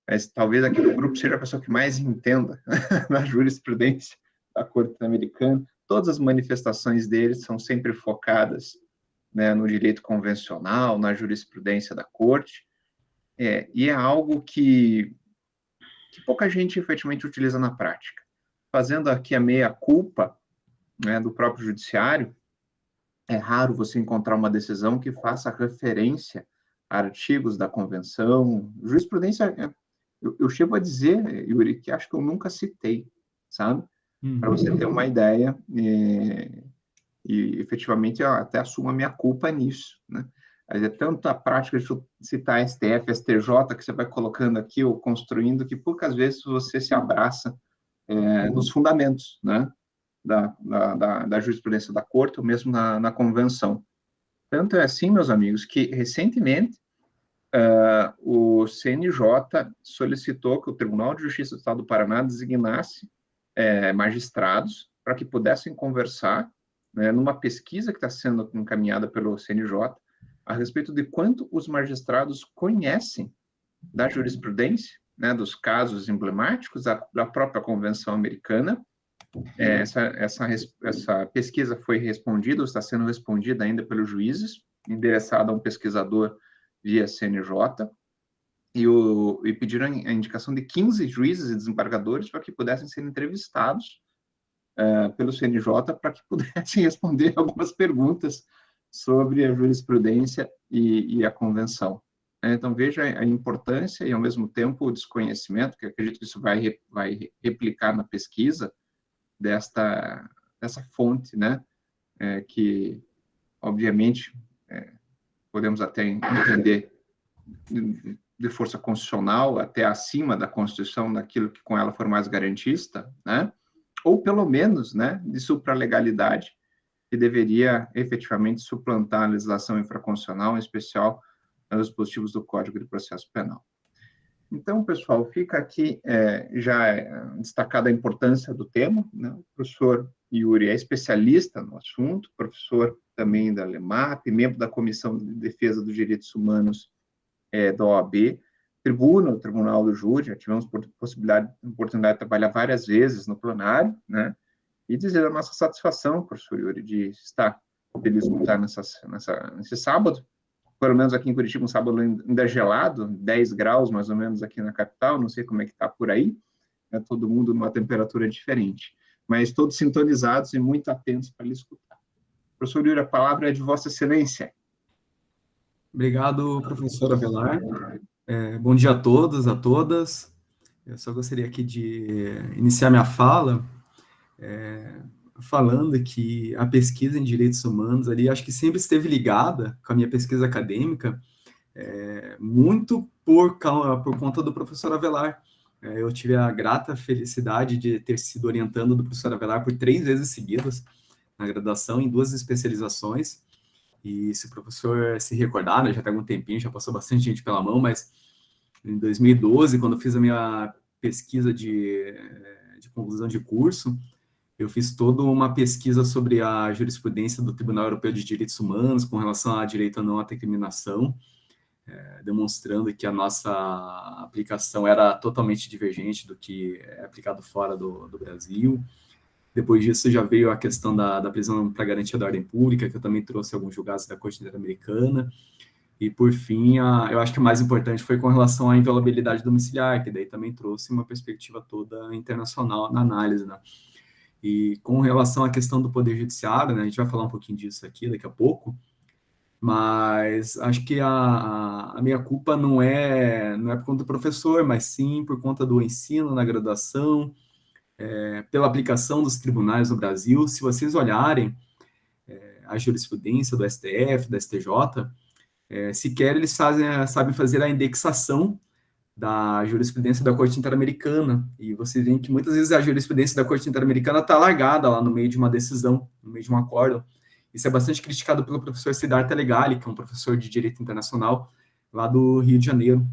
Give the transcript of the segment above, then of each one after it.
mas talvez aqui no grupo seja a pessoa que mais entenda na jurisprudência da Corte Interamericana. Todas as manifestações deles são sempre focadas, né, no direito convencional, na jurisprudência da Corte, e é algo que pouca gente efetivamente utiliza na prática. Fazendo aqui a meia-culpa, né, do próprio judiciário, é raro você encontrar uma decisão que faça referência a artigos da convenção. Jurisprudência, eu chego a dizer, Yuri, que acho que eu nunca citei, sabe? Para você ter uma ideia, e efetivamente eu até assumo a minha culpa nisso, né? Mas é tanta prática de citar STF, STJ, que você vai colocando aqui ou construindo, que poucas vezes você se abraça nos fundamentos, né, da jurisprudência da Corte, ou mesmo na Convenção. Tanto é assim, meus amigos, que recentemente o CNJ solicitou que o Tribunal de Justiça do Estado do Paraná designasse magistrados para que pudessem conversar, né, numa pesquisa que está sendo encaminhada pelo CNJ, a respeito de quanto os magistrados conhecem da jurisprudência, né, dos casos emblemáticos da própria Convenção Americana. Essa pesquisa foi respondida, ou está sendo respondida ainda pelos juízes, endereçada a um pesquisador via CNJ, e pediram a indicação de 15 juízes e desembargadores para que pudessem ser entrevistados pelo CNJ, para que pudessem responder algumas perguntas sobre a jurisprudência e a convenção. Então, veja a importância e, ao mesmo tempo, o desconhecimento, que eu acredito que isso vai replicar na pesquisa dessa fonte, né, que, obviamente, podemos até entender de força constitucional, até acima da Constituição, daquilo que com ela for mais garantista, né, ou, pelo menos, né, de supralegalidade, que deveria efetivamente suplantar a legislação infraconstitucional, em especial os dispositivos do Código de Processo Penal. Então, pessoal, fica aqui já destacada a importância do tema, né? O professor Yuri é especialista no assunto, professor também da LEMAP, membro da Comissão de Defesa dos Direitos Humanos da OAB, tribuna do Tribunal do Júri, já tivemos oportunidade de trabalhar várias vezes no plenário, né? E dizer a nossa satisfação, professor Yuri, de estar feliz de estar nesse sábado, pelo menos aqui em Curitiba, um sábado ainda gelado, 10 graus mais ou menos aqui na capital, não sei como é que está por aí, todo mundo numa temperatura diferente, mas todos sintonizados e muito atentos para lhe escutar. Professor Yuri, a palavra é de Vossa Excelência. Obrigado, professor Avelar. Bom dia a todos, a todas. Eu só gostaria aqui de iniciar minha fala falando que a pesquisa em direitos humanos ali, acho que sempre esteve ligada com a minha pesquisa acadêmica, muito por conta do professor Avelar. Eu tive a grata felicidade de ter sido orientando do professor Avelar por 3 vezes seguidas na graduação, em 2 especializações. E se o professor se recordar, né, já tem algum tempinho, já passou bastante gente pela mão, mas em 2012, quando eu fiz a minha pesquisa de conclusão de curso, eu fiz toda uma pesquisa sobre a jurisprudência do Tribunal Europeu de Direitos Humanos com relação a direito à não autoincriminação, demonstrando que a nossa aplicação era totalmente divergente do que é aplicado fora do Brasil. Depois disso, já veio a questão da prisão para garantia da ordem pública, que eu também trouxe alguns julgados da Corte Interamericana. E, por fim, eu acho que o mais importante foi com relação à inviolabilidade domiciliar, que daí também trouxe uma perspectiva toda internacional na análise, né? E com relação à questão do Poder Judiciário, né, a gente vai falar um pouquinho disso aqui daqui a pouco, mas acho que a minha culpa não é por conta do professor, mas sim por conta do ensino na graduação, pela aplicação dos tribunais no Brasil. Se vocês olharem a jurisprudência do STF, da STJ, sequer eles sabem fazer a indexação da jurisprudência da Corte Interamericana, e vocês veem que muitas vezes a jurisprudência da Corte Interamericana está largada lá no meio de uma decisão, no meio de um acórdão. Isso é bastante criticado pelo professor Siddhartha Legali, que é um professor de Direito Internacional lá do Rio de Janeiro.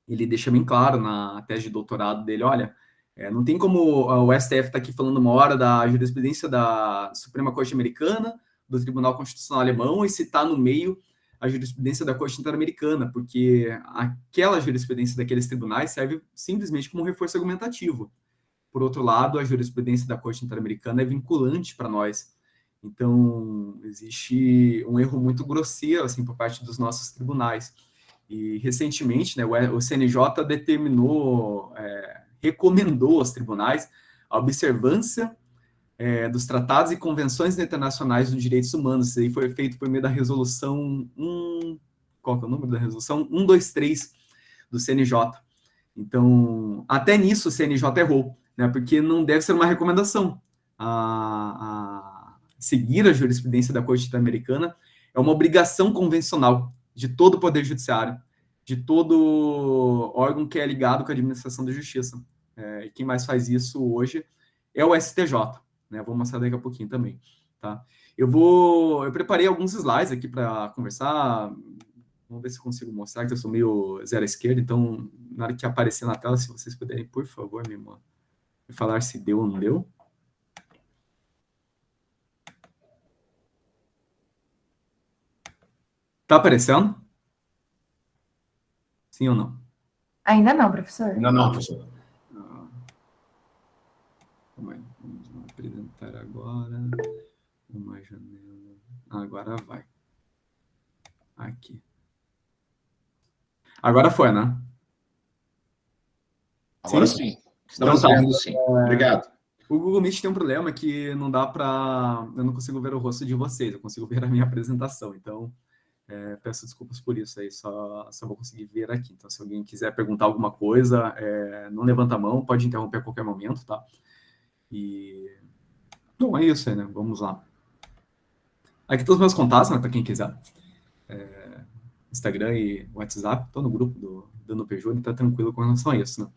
Ele deixa bem claro na tese de doutorado dele, olha, não tem como o STF estar aqui falando uma hora da jurisprudência da Suprema Corte Americana, do Tribunal Constitucional Alemão, e citar no meio a jurisprudência da Corte Interamericana, porque aquela jurisprudência daqueles tribunais serve simplesmente como reforço argumentativo. Por outro lado, a jurisprudência da Corte Interamericana é vinculante para nós. Então, existe um erro muito grosseiro, assim, por parte dos nossos tribunais. E, recentemente, né, o CNJ recomendou aos tribunais a observância dos tratados e convenções internacionais dos direitos humanos. Isso aí foi feito por meio da resolução qual que é o número da resolução? 123 do CNJ. Então, até nisso o CNJ errou, né, porque não deve ser uma recomendação. Seguir a jurisprudência da Corte Interamericana é uma obrigação convencional de todo o Poder Judiciário, de todo órgão que é ligado com a administração da justiça. E quem mais faz isso hoje é o STJ, né? Vou mostrar daqui a pouquinho também, tá? Eu preparei alguns slides aqui para conversar. Vamos ver se eu consigo mostrar, que eu sou meio zero à esquerda, então, na hora que aparecer na tela, se vocês puderem, por favor, me falar se deu ou não deu. Tá aparecendo? Sim ou não? Ainda não, professor. Ainda não, professor. Vamos apresentar agora uma janela. Agora vai. Aqui. Agora foi, né? Agora sim. Estamos vendo, sim. Obrigado. O Google Meet tem um problema que não dá para... Eu não consigo ver o rosto de vocês, eu consigo ver a minha apresentação. Então, peço desculpas por isso aí, só vou conseguir ver aqui. Então, se alguém quiser perguntar alguma coisa, não levanta a mão, pode interromper a qualquer momento, tá? Bom, é isso aí, né? Vamos lá. Aqui todos os meus contatos, né? Para quem quiser. Instagram e WhatsApp, estou no grupo do Dano Peugeot, tá tranquilo com relação a isso, né?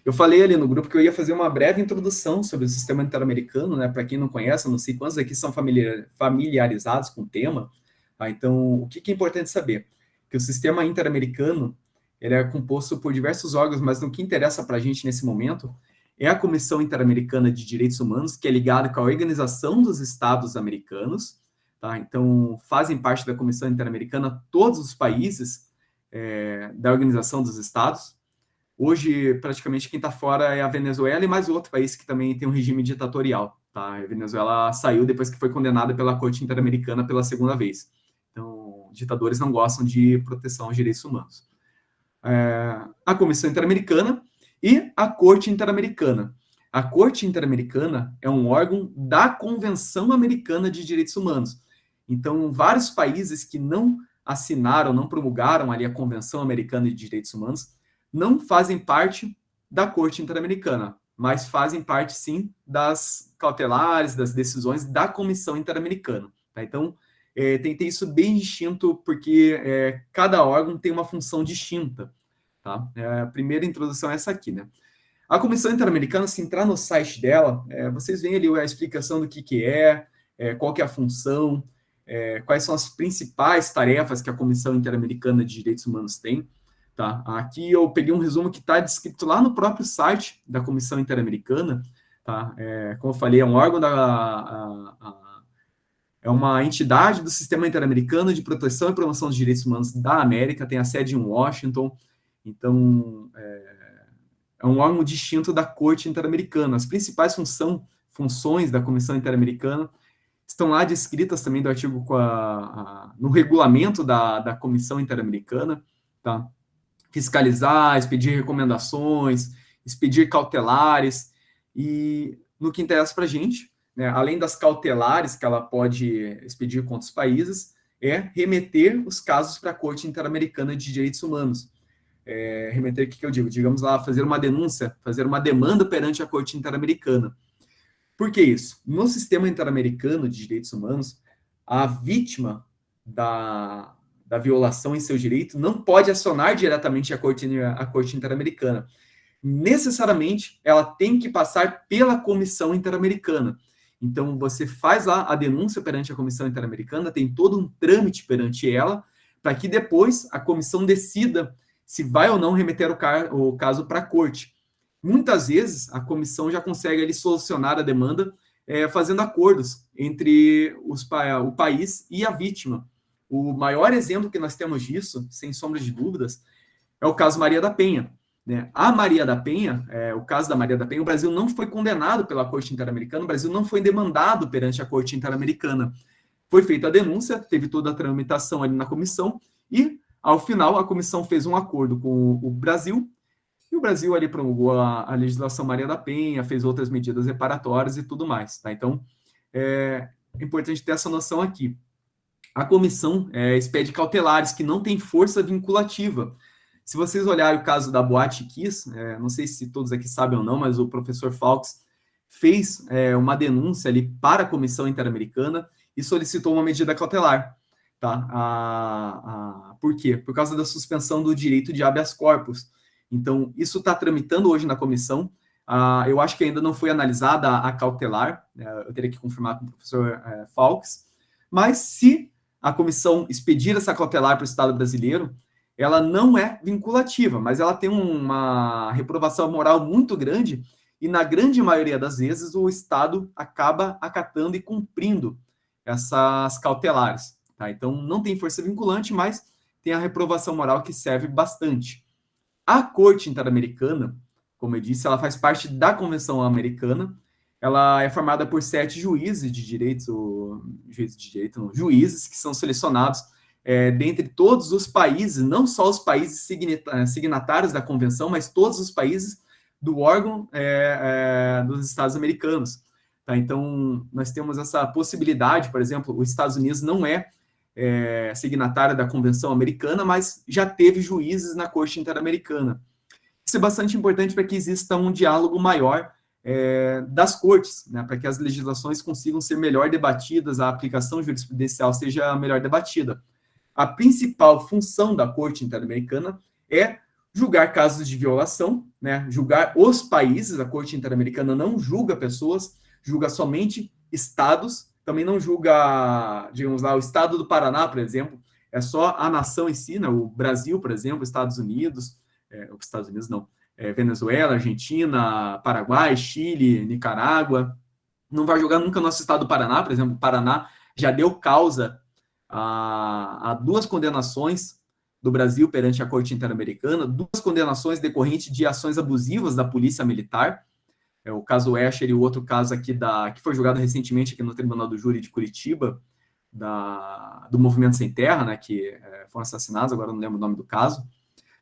Eu falei ali no grupo que eu ia fazer uma breve introdução sobre o sistema interamericano, né? Para quem não conhece, não sei quantos aqui são familiarizados com o tema, tá? Então, o que é importante saber? Que o sistema interamericano, ele é composto por diversos órgãos, mas o que interessa para a gente nesse momento é a Comissão Interamericana de Direitos Humanos, que é ligada com a Organização dos Estados Americanos, tá? Então, fazem parte da Comissão Interamericana todos os países da Organização dos Estados. Hoje, praticamente, quem está fora é a Venezuela e mais outro país que também tem um regime ditatorial, tá? A Venezuela saiu depois que foi condenada pela Corte Interamericana pela segunda vez. Então, ditadores não gostam de proteção aos direitos humanos. A Comissão Interamericana e a Corte Interamericana. A Corte Interamericana é um órgão da Convenção Americana de Direitos Humanos. Então, vários países que não assinaram, não promulgaram ali a Convenção Americana de Direitos Humanos, não fazem parte da Corte Interamericana, mas fazem parte, sim, das cautelares, das decisões da Comissão Interamericana. Tá? Então, tem que ter isso bem distinto, porque cada órgão tem uma função distinta. Tá? A primeira introdução é essa aqui, né? A Comissão Interamericana, se entrar no site dela, vocês veem ali a explicação do que qual que é a função, quais são as principais tarefas que a Comissão Interamericana de Direitos Humanos tem. Tá? Aqui eu peguei um resumo que está descrito lá no próprio site da Comissão Interamericana. Tá? Como eu falei, é um órgão é uma entidade do Sistema Interamericano de Proteção e Promoção dos Direitos Humanos da América, tem a sede em Washington. Então, é um órgão distinto da Corte Interamericana. As principais funções da Comissão Interamericana estão lá descritas também do artigo no regulamento da Comissão Interamericana, tá? Fiscalizar, expedir recomendações, expedir cautelares, e no que interessa para a gente, né, além das cautelares que ela pode expedir contra os países, remeter os casos para a Corte Interamericana de Direitos Humanos. Remeter, o que eu digo? Digamos lá, fazer uma denúncia, fazer uma demanda perante a Corte Interamericana. Por que isso? No sistema interamericano de direitos humanos, a vítima da violação em seu direito não pode acionar diretamente a Corte Interamericana. Necessariamente, ela tem que passar pela Comissão Interamericana. Então, você faz lá a denúncia perante a Comissão Interamericana, tem todo um trâmite perante ela, para que depois a comissão decida se vai ou não remeter o caso para a corte. Muitas vezes, a comissão já consegue ali solucionar a demanda fazendo acordos entre o país e a vítima, O maior exemplo que nós temos disso, sem sombra de dúvidas, é o caso Maria da Penha. Né? A Maria da Penha, o caso da Maria da Penha, o Brasil não foi condenado pela Corte Interamericana, o Brasil não foi demandado perante a Corte Interamericana. Foi feita a denúncia, teve toda a tramitação ali na comissão, e, ao final, a comissão fez um acordo com o Brasil, e o Brasil ali promulgou a legislação Maria da Penha, fez outras medidas reparatórias e tudo mais. Tá? Então, é importante ter essa noção aqui. A comissão expede cautelares que não têm força vinculativa. Se vocês olharem o caso da Boate Kiss, não sei se todos aqui sabem ou não, mas o professor Fawkes fez uma denúncia ali para a Comissão Interamericana e solicitou uma medida cautelar. Tá? Por quê? Por causa da suspensão do direito de habeas corpus. Então, isso está tramitando hoje na comissão. Eu acho que ainda não foi analisada a cautelar, eu teria que confirmar com o professor Fawkes, mas se a comissão expedir essa cautelar para o Estado brasileiro, ela não é vinculativa, mas ela tem uma reprovação moral muito grande e, na grande maioria das vezes, o Estado acaba acatando e cumprindo essas cautelares. Tá? Então, não tem força vinculante, mas tem a reprovação moral que serve bastante. A Corte Interamericana, como eu disse, ela faz parte da Convenção Americana, ela é formada por 7 juízes de direito, juízes que são selecionados dentre todos os países, não só os países signatários da convenção, mas todos os países do órgão dos Estados americanos. Tá? Então, nós temos essa possibilidade, por exemplo, os Estados Unidos não é signatário da Convenção Americana, mas já teve juízes na Corte Interamericana. Isso é bastante importante para que exista um diálogo maior das cortes, né, para que as legislações consigam ser melhor debatidas, a aplicação jurisprudencial seja melhor debatida. A principal função da Corte Interamericana é julgar casos de violação, né, julgar os países. A Corte Interamericana não julga pessoas, julga somente estados, também não julga, digamos lá, o estado do Paraná, por exemplo, é só a nação em si, né, o Brasil, por exemplo, Estados Unidos não, Venezuela, Argentina, Paraguai, Chile, Nicarágua, não vai julgar nunca o nosso estado do Paraná, por exemplo, o Paraná já deu causa a 2 condenações do Brasil perante a Corte Interamericana, 2 condenações decorrentes de ações abusivas da Polícia Militar, o caso Escher e o outro caso aqui que foi julgado recentemente aqui no Tribunal do Júri de Curitiba, do Movimento Sem Terra, né, que foram assassinados, agora eu não lembro o nome do caso.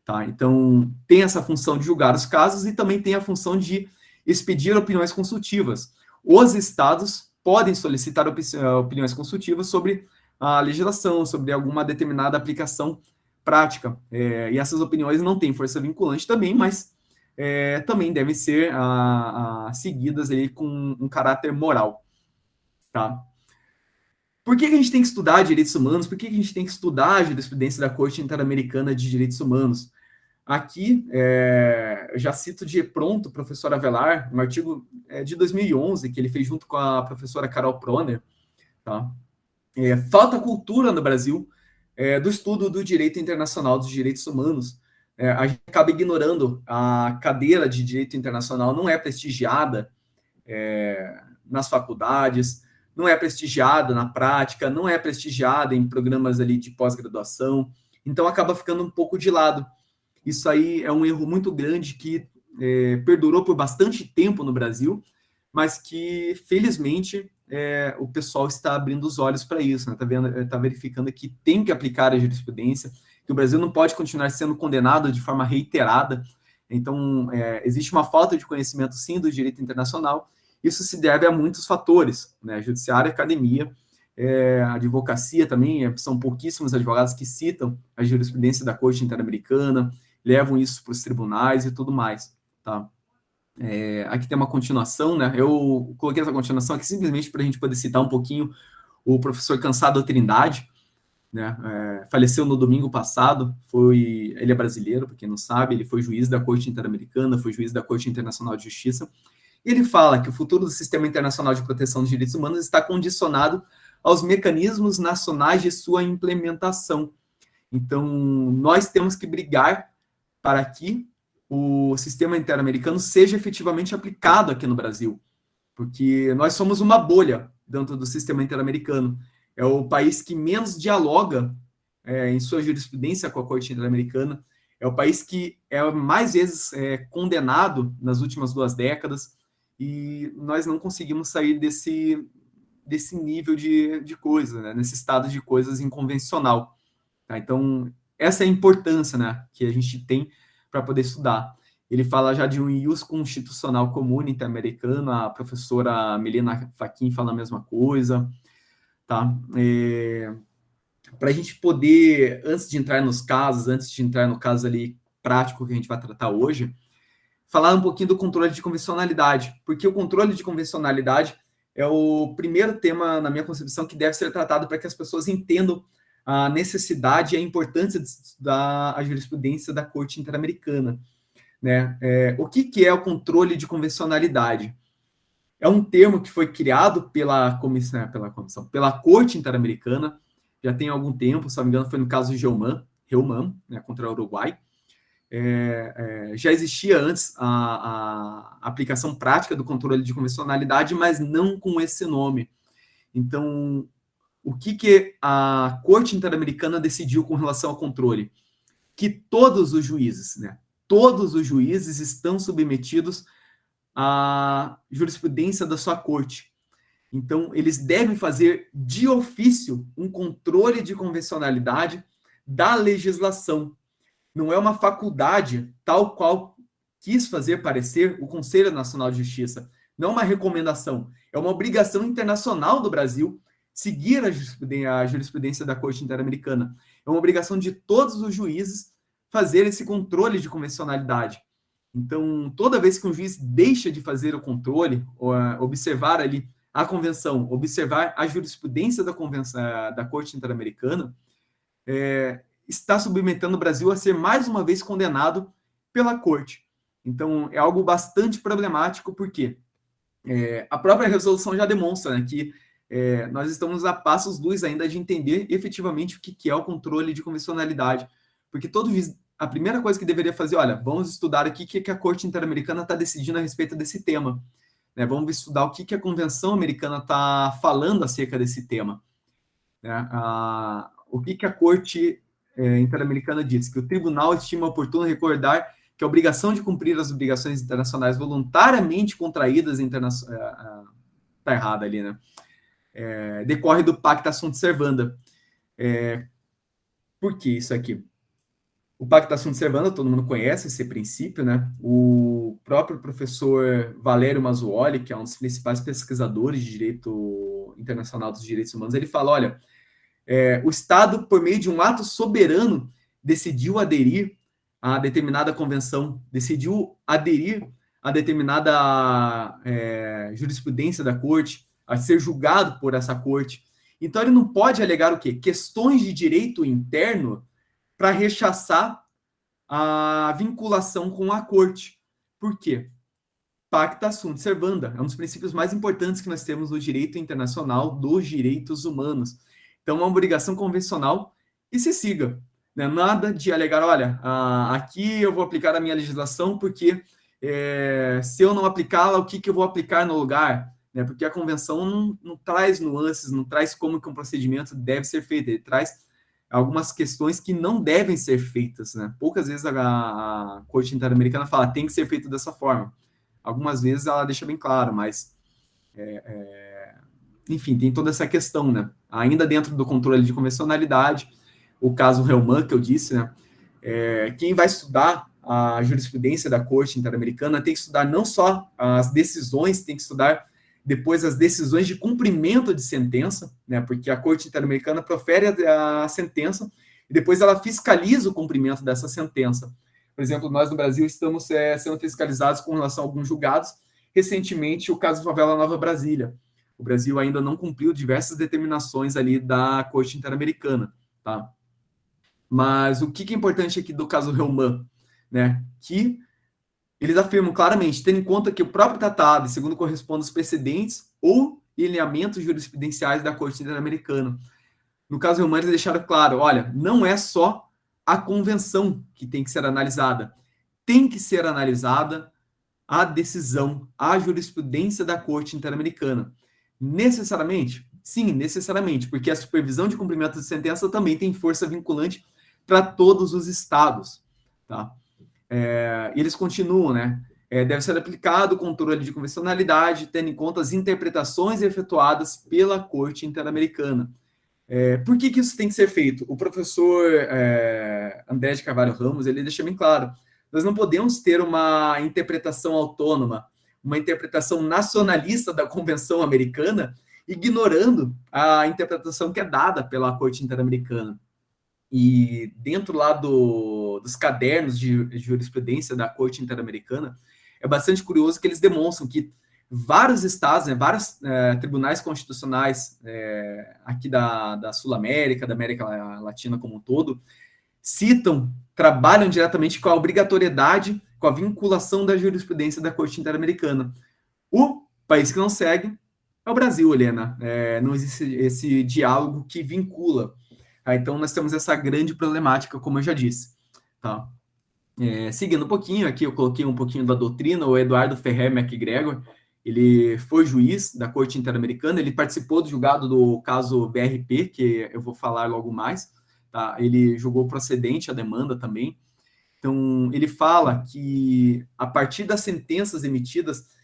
Tá? Então, tem essa função de julgar os casos e também tem a função de expedir opiniões consultivas. Os estados podem solicitar opiniões consultivas sobre a legislação, sobre alguma determinada aplicação prática. E essas opiniões não têm força vinculante também, mas também devem ser seguidas aí com um caráter moral. Tá? Por que a gente tem que estudar direitos humanos? Por que a gente tem que estudar a jurisprudência da Corte Interamericana de Direitos Humanos? Aqui, eu já cito de pronto o professor Avelar, um artigo de 2011, que ele fez junto com a professora Carol Proner. Tá? Falta cultura no Brasil do estudo do direito internacional dos direitos humanos. A gente acaba ignorando a cadeira de direito internacional, não é prestigiada nas faculdades, não é prestigiada na prática, não é prestigiada em programas ali de pós-graduação, então acaba ficando um pouco de lado. Isso aí é um erro muito grande que perdurou por bastante tempo no Brasil, mas que, felizmente, o pessoal está abrindo os olhos para isso, né? Tá verificando que tem que aplicar a jurisprudência, que o Brasil não pode continuar sendo condenado de forma reiterada. Então, existe uma falta de conhecimento, sim, do direito internacional. Isso se deve a muitos fatores, né? Judiciário, academia, a advocacia também, são pouquíssimos advogados que citam a jurisprudência da Corte Interamericana, levam isso para os tribunais e tudo mais, tá? Aqui tem uma continuação, né? Eu coloquei essa continuação aqui simplesmente para a gente poder citar um pouquinho o professor Cansado Trindade, né? Faleceu no domingo passado, ele é brasileiro, para quem não sabe, ele foi juiz da Corte Interamericana, foi juiz da Corte Internacional de Justiça, e ele fala que o futuro do sistema internacional de proteção dos direitos humanos está condicionado aos mecanismos nacionais de sua implementação. Então, nós temos que brigar para que o sistema interamericano seja efetivamente aplicado aqui no Brasil, porque nós somos uma bolha dentro do sistema interamericano. é o país que menos dialoga em sua jurisprudência com a Corte Interamericana, é o país que é mais vezes condenado nas últimas 2 décadas, e nós não conseguimos sair desse nível de coisa, né? Nesse estado de coisas inconvencional. Tá? Então, essa é a importância, né, que a gente tem para poder estudar. Ele fala já de um ius constitucional comum interamericano, a professora Melina Fachin fala a mesma coisa. Tá? Para a gente poder, antes de entrar no caso ali prático que a gente vai tratar hoje, falar um pouquinho do controle de convencionalidade, porque o controle de convencionalidade é o primeiro tema, na minha concepção, que deve ser tratado para que as pessoas entendam a necessidade e a importância de estudar a jurisprudência da Corte Interamericana. Né? O que é o controle de convencionalidade? É um termo que foi criado pela Corte Interamericana, já tem algum tempo, se não me engano, foi no caso de Heumann, né, contra o Uruguai. Já existia antes a aplicação prática do controle de convencionalidade, mas não com esse nome. Então, o que a Corte Interamericana decidiu com relação ao controle? Que todos os juízes estão submetidos à jurisprudência da sua corte. Então, eles devem fazer de ofício um controle de convencionalidade da legislação. Não é uma faculdade, tal qual quis fazer parecer o Conselho Nacional de Justiça. Não é uma recomendação, é uma obrigação internacional do Brasil seguir a jurisprudência da Corte Interamericana. É uma obrigação de todos os juízes fazer esse controle de convencionalidade. Então, toda vez que um juiz deixa de fazer o controle, ou observar ali a convenção, observar a jurisprudência da Corte Interamericana, está submetendo o Brasil a ser mais uma vez condenado pela Corte. Então, é algo bastante problemático, porque a própria resolução já demonstra, né, que nós estamos a passos-luz ainda de entender efetivamente o que é o controle de convencionalidade. Porque todo juiz, a primeira coisa que deveria fazer, olha, vamos estudar aqui o que a Corte Interamericana está decidindo a respeito desse tema. Né? Vamos estudar o que a Convenção Americana está falando acerca desse tema. Né? O que a Corte Interamericana diz? Que o tribunal estima oportuno recordar que a obrigação de cumprir as obrigações internacionais voluntariamente contraídas está errada ali, né? Decorre do Pacta Sunt Servanda. Por que isso aqui? O Pacta Sunt Servanda, todo mundo conhece esse princípio, né? O próprio professor Valério Mazzuoli, que é um dos principais pesquisadores de direito internacional dos direitos humanos, ele fala, olha, o Estado, por meio de um ato soberano, decidiu aderir a determinada convenção, decidiu aderir a determinada jurisprudência da corte, a ser julgado por essa corte. Então, ele não pode alegar o quê? Questões de direito interno para rechaçar a vinculação com a corte. Por quê? Pacta Sunt Servanda é um dos princípios mais importantes que nós temos no direito internacional dos direitos humanos. Então, é uma obrigação convencional e se siga. Né? Nada de alegar, olha, aqui eu vou aplicar a minha legislação porque se eu não aplicá-la, o que eu vou aplicar no lugar? Né? Porque a convenção não traz nuances, não traz como que um procedimento deve ser feito, ele traz algumas questões que não devem ser feitas. Né? Poucas vezes a Corte Interamericana fala tem que ser feito dessa forma. Algumas vezes ela deixa bem claro, mas enfim, tem toda essa questão, né? Ainda dentro do controle de convencionalidade, o caso Heumann, que eu disse, né? Quem vai estudar a jurisprudência da Corte Interamericana tem que estudar não só as decisões, tem que estudar depois as decisões de cumprimento de sentença, né? Porque a Corte Interamericana profere a sentença e depois ela fiscaliza o cumprimento dessa sentença. Por exemplo, nós no Brasil estamos sendo fiscalizados com relação a alguns julgados. Recentemente, o caso Favela Nova Brasília. O Brasil ainda não cumpriu diversas determinações ali da Corte Interamericana, tá? Mas o que é importante aqui do caso Heumann, né? Que eles afirmam claramente, tendo em conta que o próprio tratado, segundo corresponde aos precedentes ou lineamentos jurisprudenciais da Corte Interamericana. No caso Heumann, eles deixaram claro, olha, não é só a convenção que tem que ser analisada, tem que ser analisada a decisão, a jurisprudência da Corte Interamericana. Necessariamente? Sim, necessariamente, porque a supervisão de cumprimento de sentença também tem força vinculante para todos os estados, tá? E eles continuam, né? Deve ser aplicado o controle de convencionalidade, tendo em conta as interpretações efetuadas pela Corte Interamericana. Por que isso tem que ser feito? O professor André de Carvalho Ramos, ele deixa bem claro, nós não podemos ter uma interpretação autônoma, uma interpretação nacionalista da Convenção Americana, ignorando a interpretação que é dada pela Corte Interamericana. E dentro lá dos cadernos de jurisprudência da Corte Interamericana, é bastante curioso que eles demonstram que vários estados, vários tribunais constitucionais aqui da Sul-América, da América Latina como um todo, trabalham diretamente com a obrigatoriedade, com a vinculação da jurisprudência da Corte Interamericana. O país que não segue é o Brasil, Helena. Não existe esse diálogo que vincula. Então, nós temos essa grande problemática, como eu já disse. Tá? Seguindo um pouquinho, aqui eu coloquei um pouquinho da doutrina, o Eduardo Ferrer MacGregor, ele foi juiz da Corte Interamericana, ele participou do julgado do caso BRP, que eu vou falar logo mais, tá? Ele julgou procedente a demanda também. Então, ele fala que, a partir das sentenças emitidas,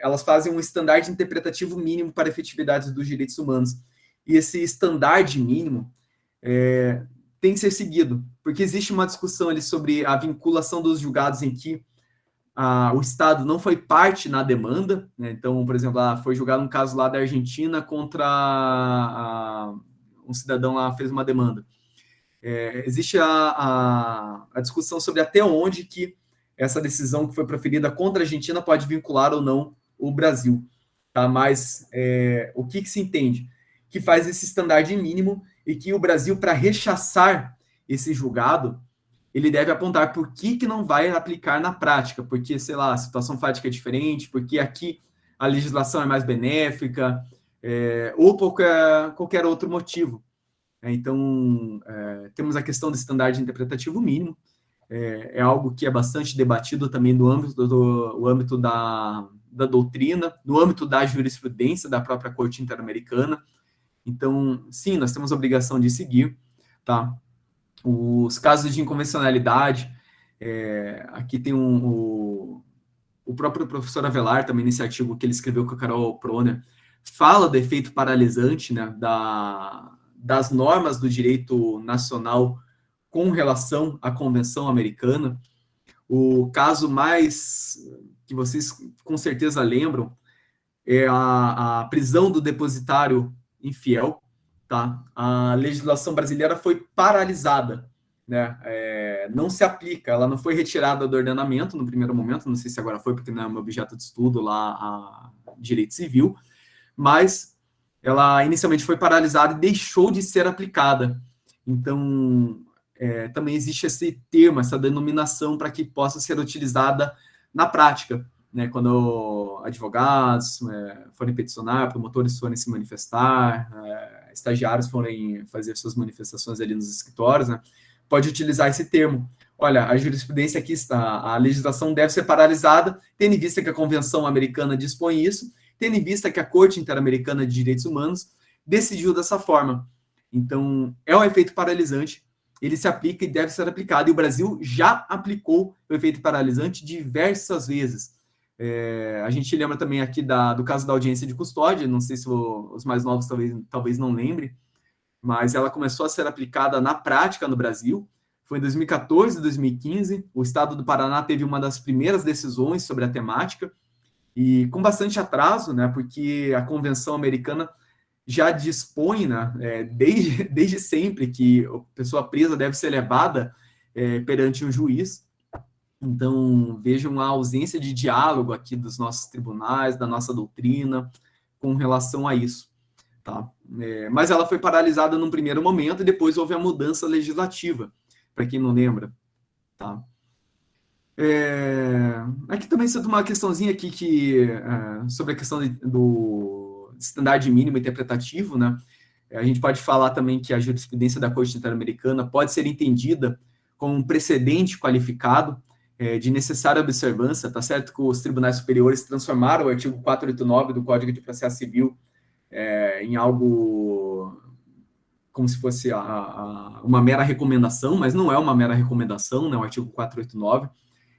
elas fazem um estandarte interpretativo mínimo para a efetividade dos direitos humanos. E esse estandarte mínimo tem que ser seguido, porque existe uma discussão ali sobre a vinculação dos julgados em que o Estado não foi parte na demanda, né? Então, por exemplo, foi julgado um caso lá da Argentina contra um cidadão lá fez uma demanda. Existe a discussão sobre até onde que essa decisão que foi proferida contra a Argentina pode vincular ou não o Brasil. Tá? Mas o que se entende? Que faz esse estandarte mínimo e que o Brasil, para rechaçar esse julgado, ele deve apontar por que não vai aplicar na prática, porque, sei lá, a situação fática é diferente, porque aqui a legislação é mais benéfica, ou qualquer outro motivo. Então, temos a questão do estandarte interpretativo mínimo, é algo que é bastante debatido também no âmbito da doutrina, no âmbito da jurisprudência da própria Corte Interamericana. Então, sim, nós temos a obrigação de seguir, tá? Os casos de inconvencionalidade, aqui tem o próprio professor Avelar, também nesse artigo que ele escreveu com a Carol Proner, fala do efeito paralisante, né, das normas do direito nacional com relação à Convenção Americana. O caso mais que vocês com certeza lembram é a prisão do depositário infiel. Tá? A legislação brasileira foi paralisada, né? Não se aplica, ela não foi retirada do ordenamento no primeiro momento, não sei se agora foi, porque não é meu objeto de estudo lá, a direito civil, mas ela inicialmente foi paralisada e deixou de ser aplicada. Então, também existe esse termo, essa denominação para que possa ser utilizada na prática, né? Quando advogados forem peticionar, promotores forem se manifestar, estagiários forem fazer suas manifestações ali nos escritórios, né? Pode utilizar esse termo. Olha, a jurisprudência aqui está, a legislação deve ser paralisada, tendo em vista que a Convenção Americana dispõe isso, tendo em vista que a Corte Interamericana de Direitos Humanos decidiu dessa forma. Então, é um efeito paralisante, ele se aplica e deve ser aplicado, e o Brasil já aplicou o efeito paralisante diversas vezes. A gente lembra também aqui do caso da audiência de custódia, não sei se os mais novos talvez não lembrem, mas ela começou a ser aplicada na prática no Brasil, foi em 2014 e 2015, o estado do Paraná teve uma das primeiras decisões sobre a temática, e com bastante atraso, né, porque a Convenção Americana já dispõe, né, desde sempre, que a pessoa presa deve ser levada perante um juiz. Então, vejam a ausência de diálogo aqui dos nossos tribunais, da nossa doutrina, com relação a isso. Tá? Mas ela foi paralisada num primeiro momento e depois houve a mudança legislativa, para quem não lembra. Tá? Aqui também cito uma questãozinha aqui sobre a questão do estandarte mínimo interpretativo, né? A gente pode falar também que a jurisprudência da Corte Interamericana pode ser entendida como um precedente qualificado de necessária observância. Tá certo que os tribunais superiores transformaram o artigo 489 do Código de Processo Civil em algo como se fosse uma mera recomendação, mas não é uma mera recomendação, né, o artigo 489.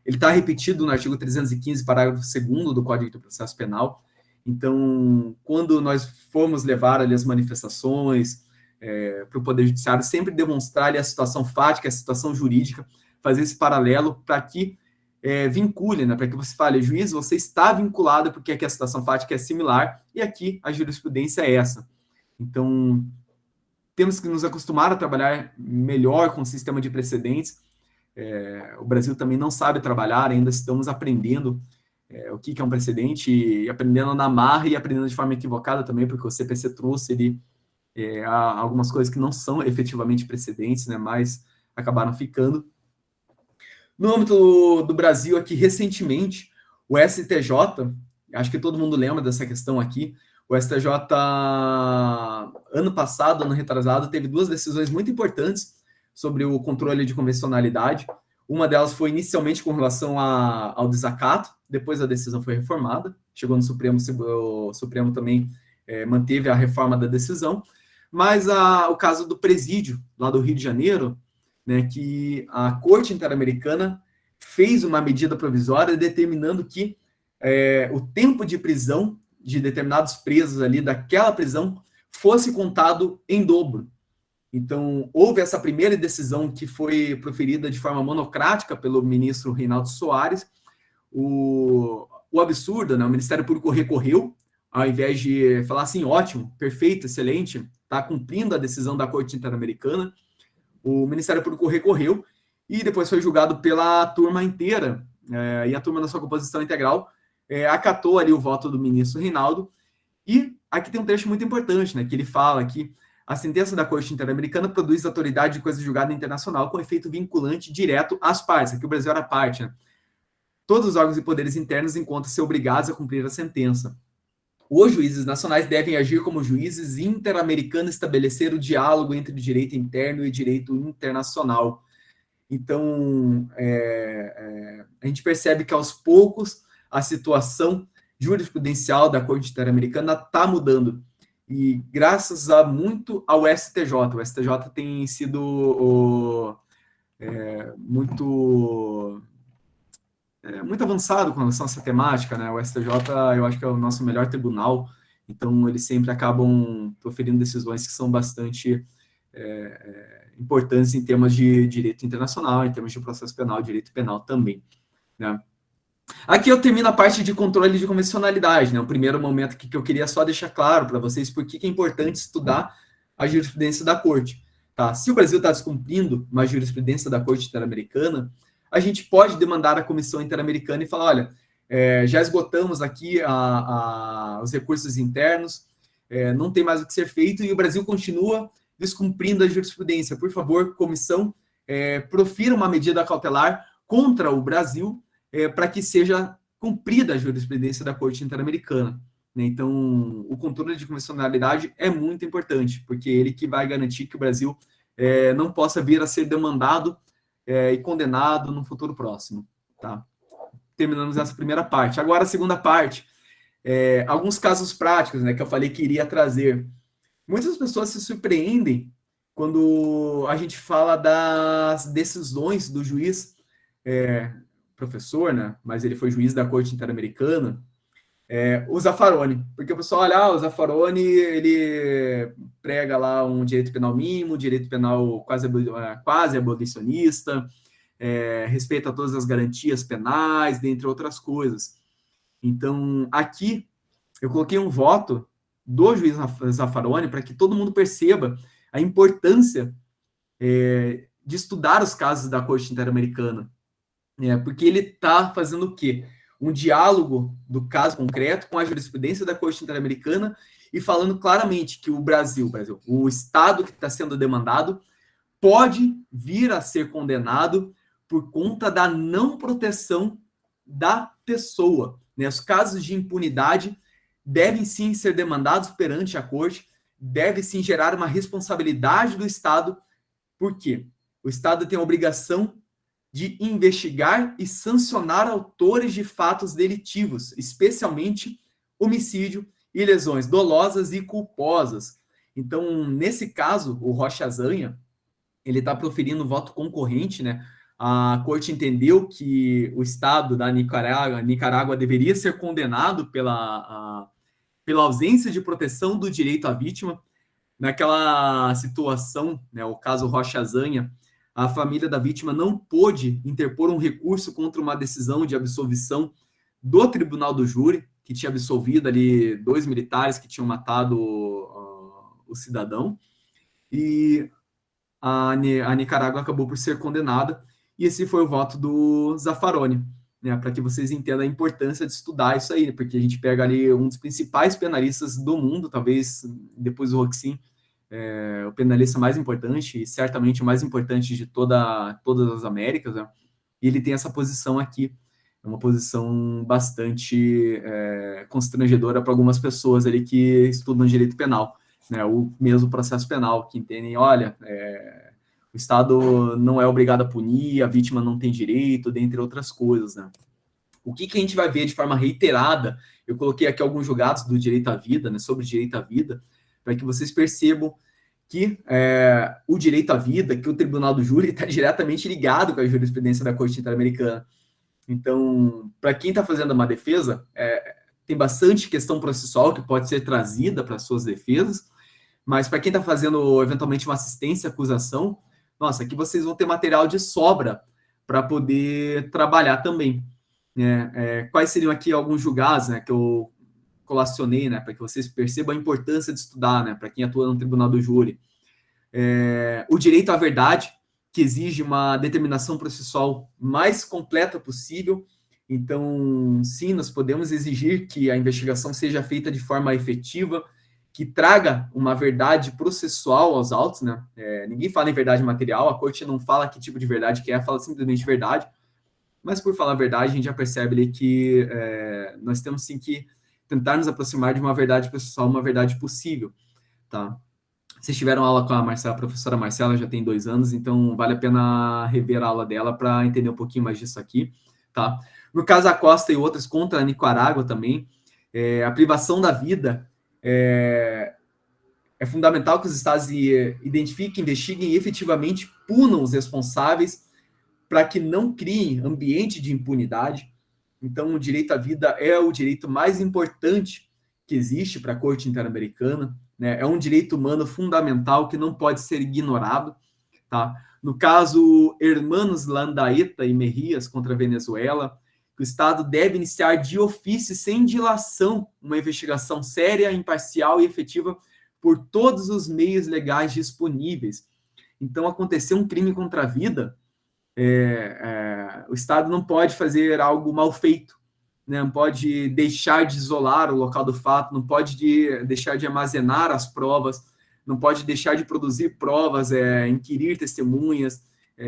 Ele está repetido no artigo 315, parágrafo 2º do Código do Processo Penal. Então, quando nós formos levar ali as manifestações para o Poder Judiciário, sempre demonstrar ali a situação fática, a situação jurídica, fazer esse paralelo para que vincule, né, para que você fale, juiz, você está vinculado porque aqui a situação fática é similar e aqui a jurisprudência é essa. Então, temos que nos acostumar a trabalhar melhor com o sistema de precedentes. O Brasil também não sabe trabalhar, ainda estamos aprendendo o que é um precedente, e aprendendo na marra e aprendendo de forma equivocada também, porque o CPC trouxe algumas coisas que não são efetivamente precedentes, né, mas acabaram ficando. No âmbito do Brasil, aqui, recentemente, o STJ, acho que todo mundo lembra dessa questão aqui, o STJ, ano passado, ano retrasado, teve 2 decisões muito importantes sobre o controle de convencionalidade. Uma delas foi inicialmente com relação ao desacato, depois a decisão foi reformada, chegou no Supremo, o Supremo também manteve a reforma da decisão, mas o caso do presídio, lá do Rio de Janeiro, né, que a Corte Interamericana fez uma medida provisória determinando que o tempo de prisão de determinados presos ali daquela prisão fosse contado em dobro. Então, houve essa primeira decisão que foi proferida de forma monocrática pelo ministro Reinaldo Soares. O absurdo, né? O Ministério Público recorreu, ao invés de falar assim, ótimo, perfeito, excelente, está cumprindo a decisão da Corte Interamericana. O Ministério Público recorreu e depois foi julgado pela turma inteira, e a turma na sua composição integral acatou ali o voto do ministro Reinaldo. E aqui tem um trecho muito importante, né, que ele fala que a sentença da Corte Interamericana produz autoridade de coisa julgada internacional com efeito vinculante direto às partes. Aqui o Brasil era parte, né? Todos os órgãos e poderes internos encontram-se obrigados a cumprir a sentença. Os juízes nacionais devem agir como juízes interamericanos e estabelecer o diálogo entre o direito interno e direito internacional. Então, a gente percebe que, aos poucos, a situação jurisprudencial da Corte Interamericana está mudando. E graças muito ao STJ. O STJ tem sido muito avançado com relação a essa temática, né? O STJ, eu acho que é o nosso melhor tribunal, então eles sempre acabam proferindo decisões que são bastante importantes em termos de direito internacional, em termos de processo penal, direito penal também, né? Aqui eu termino a parte de controle de convencionalidade, né? O primeiro momento que eu queria só deixar claro para vocês por que é importante estudar a jurisprudência da Corte. Tá? Se o Brasil está descumprindo uma jurisprudência da Corte Interamericana, a gente pode demandar à Comissão Interamericana e falar, olha, já esgotamos aqui os recursos internos, não tem mais o que ser feito e o Brasil continua descumprindo a jurisprudência. Por favor, comissão, profira uma medida cautelar contra o Brasil para que seja cumprida a jurisprudência da Corte Interamericana. Né? Então, o controle de convencionalidade é muito importante, porque é ele que vai garantir que o Brasil não possa vir a ser demandado e condenado no futuro próximo. Tá? Terminamos essa primeira parte. Agora, a segunda parte, alguns casos práticos, né, que eu falei que iria trazer. Muitas pessoas se surpreendem quando a gente fala das decisões do juiz, professor, né, mas ele foi juiz da Corte Interamericana, o Zaffaroni, porque o pessoal olha, o Zaffaroni, ele prega lá um direito penal mínimo, direito penal quase abolicionista, respeita todas as garantias penais, dentre outras coisas. Então, aqui, eu coloquei um voto do juiz Zaffaroni para que todo mundo perceba a importância de estudar os casos da Corte Interamericana, porque ele está fazendo o quê? Um diálogo do caso concreto com a jurisprudência da Corte Interamericana e falando claramente que o Brasil, o Estado que está sendo demandado, pode vir a ser condenado por conta da não proteção da pessoa. Né? Os casos de impunidade devem sim ser demandados perante a Corte, deve sim gerar uma responsabilidade do Estado, porque o Estado tem a obrigação de investigar e sancionar autores de fatos delitivos, especialmente homicídio e lesões dolosas e culposas. Então, nesse caso, o Rocha Zanha, ele está proferindo voto concorrente, né? A corte entendeu que o Estado da Nicarágua deveria ser condenado pela ausência de proteção do direito à vítima. Naquela situação, né, o caso Rocha Zanha, a família da vítima não pôde interpor um recurso contra uma decisão de absolvição do Tribunal do Júri, que tinha absolvido ali 2 militares que tinham matado o cidadão, e a Nicarágua acabou por ser condenada, e esse foi o voto do Zaffaroni, né, para que vocês entendam a importância de estudar isso aí, porque a gente pega ali um dos principais penalistas do mundo, talvez depois do Roxin, o penalista mais importante, e certamente o mais importante de todas as Américas, né, e ele tem essa posição aqui, é uma posição bastante constrangedora para algumas pessoas ali que estudam direito penal, né, o mesmo processo penal, que entendem, olha, o Estado não é obrigado a punir, a vítima não tem direito, dentre outras coisas, né. O que a gente vai ver de forma reiterada, eu coloquei aqui alguns julgados do direito à vida, né, sobre direito à vida, para que vocês percebam que o direito à vida, que o Tribunal do Júri está diretamente ligado com a jurisprudência da Corte Interamericana. Então, para quem está fazendo uma defesa, tem bastante questão processual que pode ser trazida para suas defesas, mas para quem está fazendo, eventualmente, uma assistência à acusação, nossa, aqui vocês vão ter material de sobra para poder trabalhar também. Quais seriam aqui alguns julgados, né, que eu colacionei, né, para que vocês percebam a importância de estudar, né, para quem atua no Tribunal do Júri. O direito à verdade, que exige uma determinação processual mais completa possível. Então, sim, nós podemos exigir que a investigação seja feita de forma efetiva, que traga uma verdade processual aos autos, né? Ninguém fala em verdade material, a corte não fala que tipo de verdade que fala simplesmente verdade, mas por falar a verdade, a gente já percebe ali que nós temos sim que tentar nos aproximar de uma verdade processual, uma verdade possível, tá? Vocês tiveram aula com a professora Marcela, já tem 2 anos, então vale a pena rever a aula dela para entender um pouquinho mais disso aqui, tá? No caso Acosta e outros contra a Nicarágua também, a privação da vida é fundamental que os estados identifiquem, investiguem e efetivamente punam os responsáveis para que não criem ambiente de impunidade. Então, o direito à vida é o direito mais importante que existe para a Corte Interamericana, né? É um direito humano fundamental que não pode ser ignorado, tá? No caso, Hermanos Landaeta e Mejias contra a Venezuela, que o Estado deve iniciar de ofício, sem dilação, uma investigação séria, imparcial e efetiva por todos os meios legais disponíveis. Então, aconteceu um crime contra a vida, o Estado não pode fazer algo mal feito, né? Não pode deixar de isolar o local do fato, não pode deixar de armazenar as provas, não pode deixar de produzir provas, inquirir testemunhas,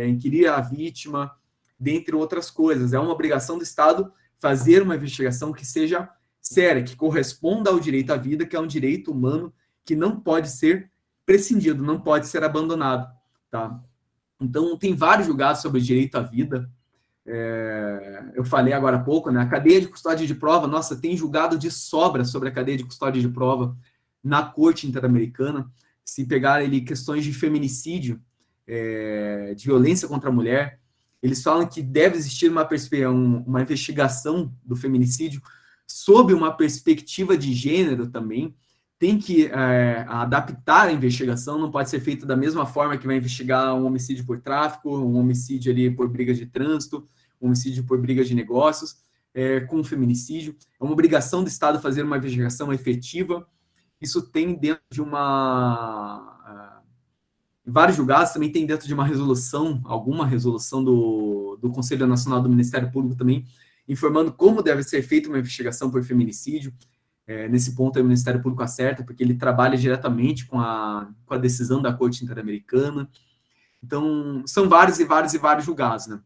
inquirir a vítima, dentre outras coisas. É uma obrigação do Estado fazer uma investigação que seja séria, que corresponda ao direito à vida, que é um direito humano que não pode ser prescindido, não pode ser abandonado, tá? Então, tem vários julgados sobre o direito à vida. Eu falei agora há pouco, né? A cadeia de custódia de prova, nossa, tem julgado de sobra sobre a cadeia de custódia de prova na Corte Interamericana. Se pegar ali questões de feminicídio, de violência contra a mulher, eles falam que deve existir uma investigação do feminicídio sob uma perspectiva de gênero também. Tem que adaptar a investigação, não pode ser feita da mesma forma que vai investigar um homicídio por tráfico, um homicídio ali por briga de trânsito, um homicídio por briga de negócios, com um feminicídio. É uma obrigação do Estado fazer uma investigação efetiva. Isso tem dentro de vários julgados, também tem dentro de uma resolução, alguma resolução do Conselho Nacional do Ministério Público também, informando como deve ser feita uma investigação por feminicídio. Nesse ponto, o Ministério Público acerta, porque ele trabalha diretamente com a decisão da Corte Interamericana. Então, são vários e vários e vários julgados, né?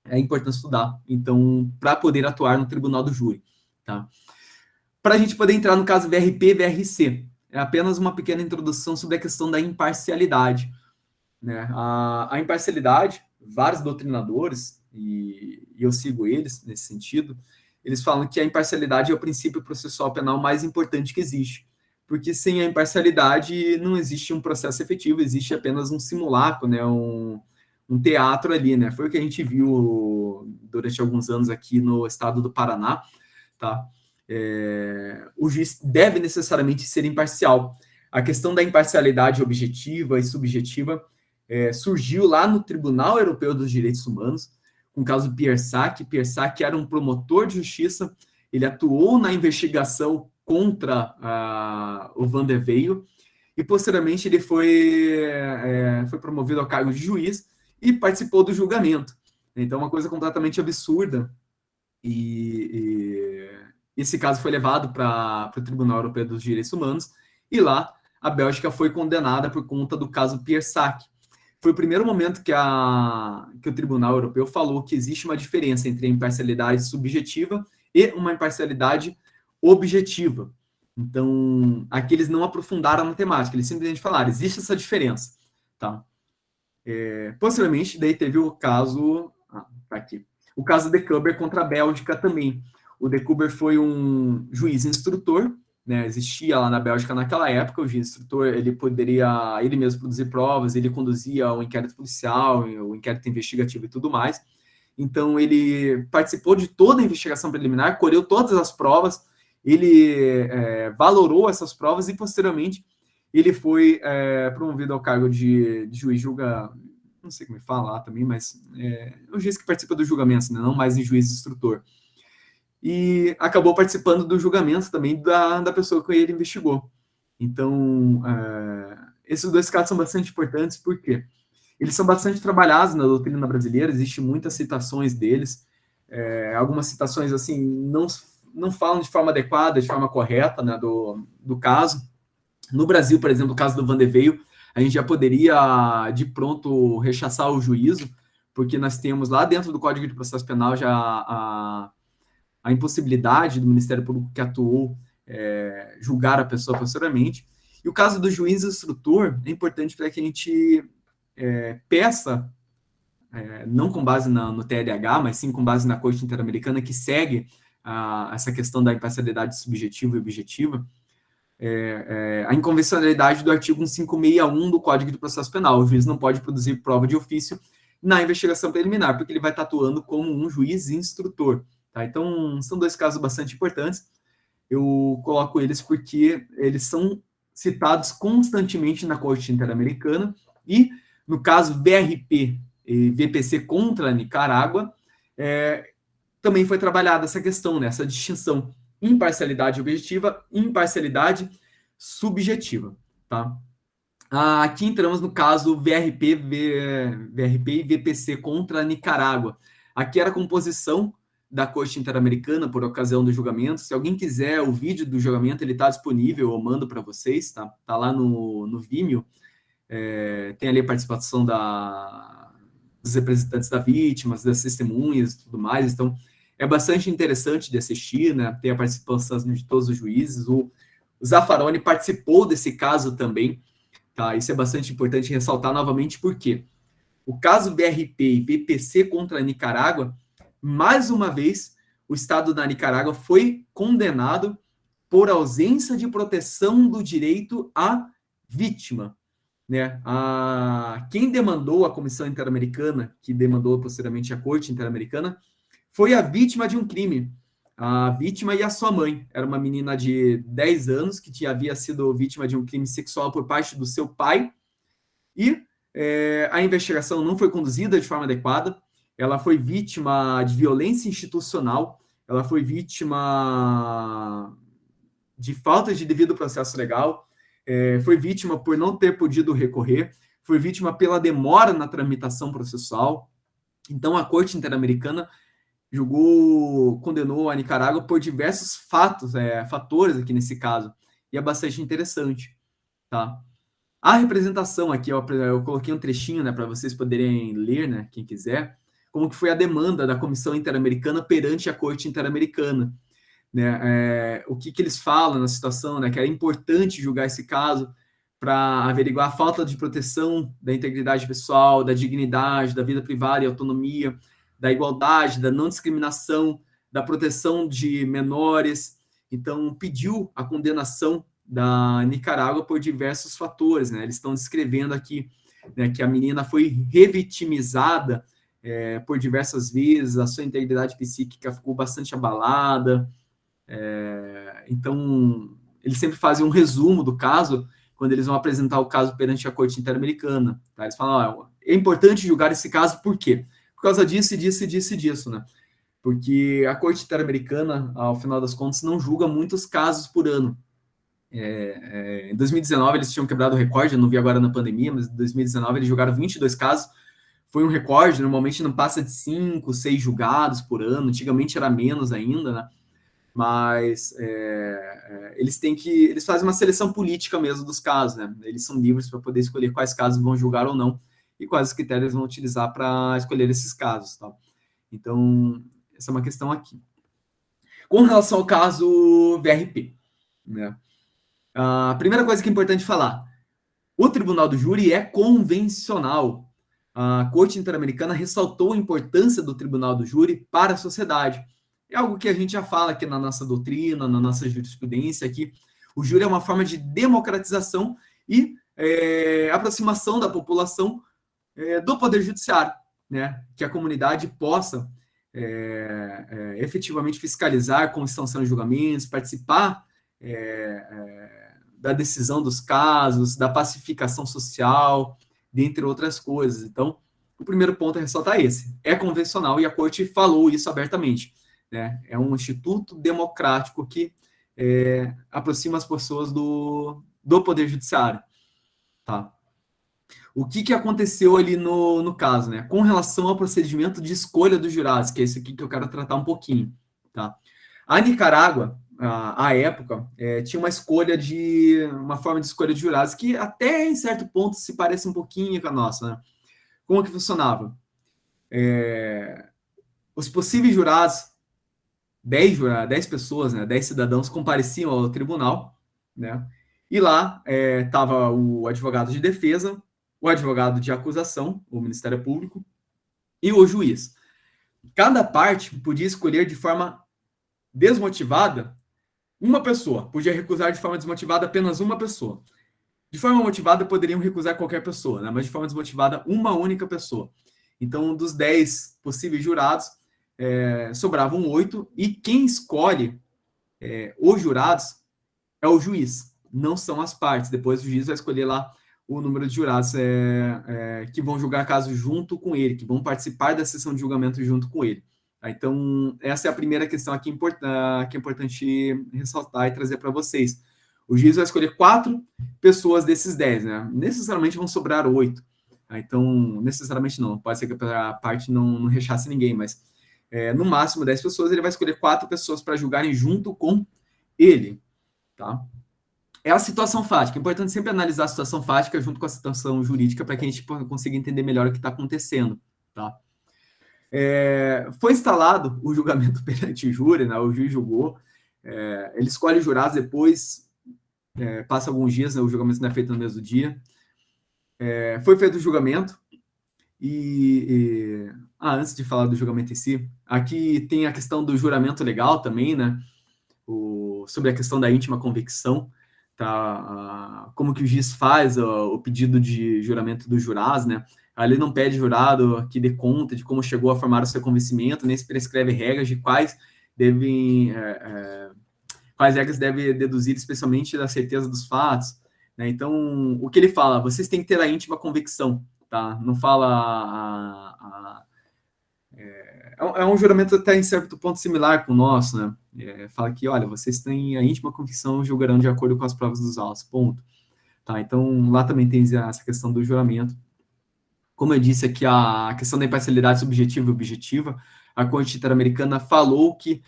É importante estudar, então, para poder atuar no Tribunal do Júri, tá? Para a gente poder entrar no caso VRP, VRC, é apenas uma pequena introdução sobre a questão da imparcialidade, né? A imparcialidade, vários doutrinadores, e eu sigo eles nesse sentido, eles falam que a imparcialidade é o princípio processual penal mais importante que existe, porque sem a imparcialidade não existe um processo efetivo, existe apenas um simulacro, né, um teatro ali, né? Foi o que a gente viu durante alguns anos aqui no estado do Paraná, tá? O juiz deve necessariamente ser imparcial. A questão da imparcialidade objetiva e subjetiva surgiu lá no Tribunal Europeu dos Direitos Humanos, com o caso Piersac. Piersac era um promotor de justiça, ele atuou na investigação contra o Van de Veio, e posteriormente ele foi promovido ao cargo de juiz e participou do julgamento. Então, uma coisa completamente absurda. E esse caso foi levado para o Tribunal Europeu dos Direitos Humanos, e lá a Bélgica foi condenada por conta do caso Piersac. Foi o primeiro momento que o Tribunal Europeu falou que existe uma diferença entre a imparcialidade subjetiva e uma imparcialidade objetiva. Então, aqui eles não aprofundaram na temática, eles simplesmente falaram, existe essa diferença. Tá? Posteriormente, daí teve o caso... tá aqui. O caso de Kuber contra a Bélgica também. O de Kuber foi um juiz instrutor, né, existia lá na Bélgica naquela época, o juiz instrutor, ele poderia, ele mesmo produzir provas, ele conduzia o inquérito policial, o inquérito investigativo e tudo mais. Então, ele participou de toda a investigação preliminar, colheu todas as provas, ele valorou essas provas e, posteriormente, ele foi promovido ao cargo de juiz não sei como falar também, mas é o juiz que participa do julgamento, né, não mais em juiz instrutor. E acabou participando do julgamento também da pessoa que ele investigou. Então, esses dois casos são bastante importantes, porque eles são bastante trabalhados na doutrina brasileira, existem muitas citações deles, algumas citações, assim, não falam de forma adequada, de forma correta, né, do caso. No Brasil, por exemplo, o caso do Van de Veio, a gente já poderia, de pronto, rechaçar o juízo, porque nós temos lá dentro do Código de Processo Penal já a impossibilidade do Ministério Público que atuou julgar a pessoa posteriormente. E o caso do juiz instrutor é importante para que a gente peça, não com base no TLH, mas sim com base na Corte Interamericana, que segue essa questão da imparcialidade subjetiva e objetiva, a inconvencionalidade do artigo 1561 do Código de Processo Penal. O juiz não pode produzir prova de ofício na investigação preliminar, porque ele vai estar atuando como um juiz instrutor. Tá? Então, são dois casos bastante importantes. Eu coloco eles porque eles são citados constantemente na Corte Interamericana, e no caso VRP e VPC contra a Nicarágua, também foi trabalhada essa questão, né, essa distinção: imparcialidade objetiva, imparcialidade subjetiva. Tá? Aqui entramos no caso VRP e VPC contra a Nicarágua. Aqui era a composição da Corte Interamericana por ocasião do julgamento. Se alguém quiser o vídeo do julgamento, ele está disponível, eu mando para vocês, tá? Tá lá no Vimeo. Tem ali a participação dos representantes da vítima, das testemunhas e tudo mais. Então, é bastante interessante de assistir, né? Tem a participação de todos os juízes. O Zaffaroni participou desse caso também, tá? Isso é bastante importante ressaltar novamente, porque o caso VRP e VPC contra a Nicarágua, mais uma vez, o Estado da Nicarágua foi condenado por ausência de proteção do direito à vítima. Né? Quem demandou a Comissão Interamericana, que demandou posteriormente a Corte Interamericana, foi a vítima de um crime. A vítima e a sua mãe. Era uma menina de 10 anos que havia sido vítima de um crime sexual por parte do seu pai, e a investigação não foi conduzida de forma adequada. Ela foi vítima de violência institucional, ela foi vítima de falta de devido processo legal, foi vítima por não ter podido recorrer, foi vítima pela demora na tramitação processual. Então, a Corte Interamericana condenou a Nicarágua por diversos fatores aqui nesse caso, e é bastante interessante. Tá? A representação aqui, eu coloquei um trechinho, né, para vocês poderem ler, né, quem quiser, como que foi a demanda da Comissão Interamericana perante a Corte Interamericana. Né? O que eles falam na situação, né, que era importante julgar esse caso para averiguar a falta de proteção da integridade pessoal, da dignidade, da vida privada e autonomia, da igualdade, da não discriminação, da proteção de menores. Então, pediu a condenação da Nicarágua por diversos fatores, né? Eles estão descrevendo aqui, né, que a menina foi revitimizada por diversas vezes, a sua integridade psíquica ficou bastante abalada. Então, eles sempre fazem um resumo do caso quando eles vão apresentar o caso perante a Corte Interamericana. Tá? Eles falam, é importante julgar esse caso, por quê? Por causa disso, disso, né? Porque a Corte Interamericana, ao final das contas, não julga muitos casos por ano. Em 2019, eles tinham quebrado o recorde, eu não vi agora na pandemia, mas em 2019 eles julgaram 22 casos. Foi um recorde, normalmente não passa de 5, 6 julgados por ano, antigamente era menos ainda, né? Mas eles fazem uma seleção política mesmo dos casos, né? Eles são livres para poder escolher quais casos vão julgar ou não e quais critérios vão utilizar para escolher esses casos, tá? Então, essa é uma questão aqui. Com relação ao caso VRP, né? A primeira coisa que é importante falar, o Tribunal do Júri é convencional. A Corte Interamericana ressaltou a importância do Tribunal do Júri para a sociedade. É algo que a gente já fala aqui na nossa doutrina, na nossa jurisprudência, que o júri é uma forma de democratização e aproximação da população do Poder Judiciário, né? Que a comunidade possa efetivamente fiscalizar como estão sendo os julgamentos, participar da decisão dos casos, da pacificação social, dentre outras coisas. Então, o primeiro ponto a ressaltar é esse. É convencional e a Corte falou isso abertamente. Né? É um instituto democrático que aproxima as pessoas do Poder Judiciário. Tá? O que aconteceu ali no caso? Né? Com relação ao procedimento de escolha dos jurados, que é isso aqui que eu quero tratar um pouquinho. Tá? A Nicarágua, à época, tinha uma forma de escolha de jurados que até em certo ponto se parece um pouquinho com a nossa. Né? Como que funcionava? Os possíveis jurados, 10 pessoas, né, 10 cidadãos compareciam ao tribunal, né, e lá estava o advogado de defesa, o advogado de acusação, o Ministério Público, e o juiz. Cada parte podia escolher de forma desmotivada uma pessoa, podia recusar de forma desmotivada apenas uma pessoa. De forma motivada, poderiam recusar qualquer pessoa, né, mas de forma desmotivada, uma única pessoa. Então, dos 10 possíveis jurados, sobravam 8, e quem escolhe os jurados é o juiz, não são as partes. Depois o juiz vai escolher lá o número de jurados que vão julgar caso junto com ele, que vão participar da sessão de julgamento junto com ele. Então, essa é a primeira questão aqui que é importante ressaltar e trazer para vocês. O juiz vai escolher 4 pessoas desses 10, né? Necessariamente vão sobrar 8. Então, necessariamente não, pode ser que a parte não rechace ninguém, mas no máximo 10 pessoas, ele vai escolher 4 pessoas para julgarem junto com ele, tá? É a situação fática. É importante sempre analisar a situação fática junto com a situação jurídica para que a gente consiga entender melhor o que está acontecendo, tá? Foi instalado o julgamento perante o júri, né? O juiz julgou, ele escolhe os jurados, depois passa alguns dias, né? O julgamento não é feito no mesmo dia. Foi feito o julgamento, antes de falar do julgamento em si, aqui tem a questão do juramento legal também, né? Sobre a questão da íntima convicção, tá? Como que o juiz faz o pedido de juramento dos jurados, né? Ali não pede jurado que dê conta de como chegou a formar o seu convencimento, nem se prescreve regras de quais regras deve deduzir, especialmente da certeza dos fatos, né? Então, o que ele fala? Vocês têm que ter a íntima convicção, tá? Não fala é um juramento até em certo ponto similar com o nosso, né? Fala que, olha, vocês têm a íntima convicção, julgarão de acordo com as provas dos autos, ponto. Tá? Então, lá também tem essa questão do juramento. Como eu disse aqui, a questão da imparcialidade subjetiva e objetiva, a Corte Interamericana falou que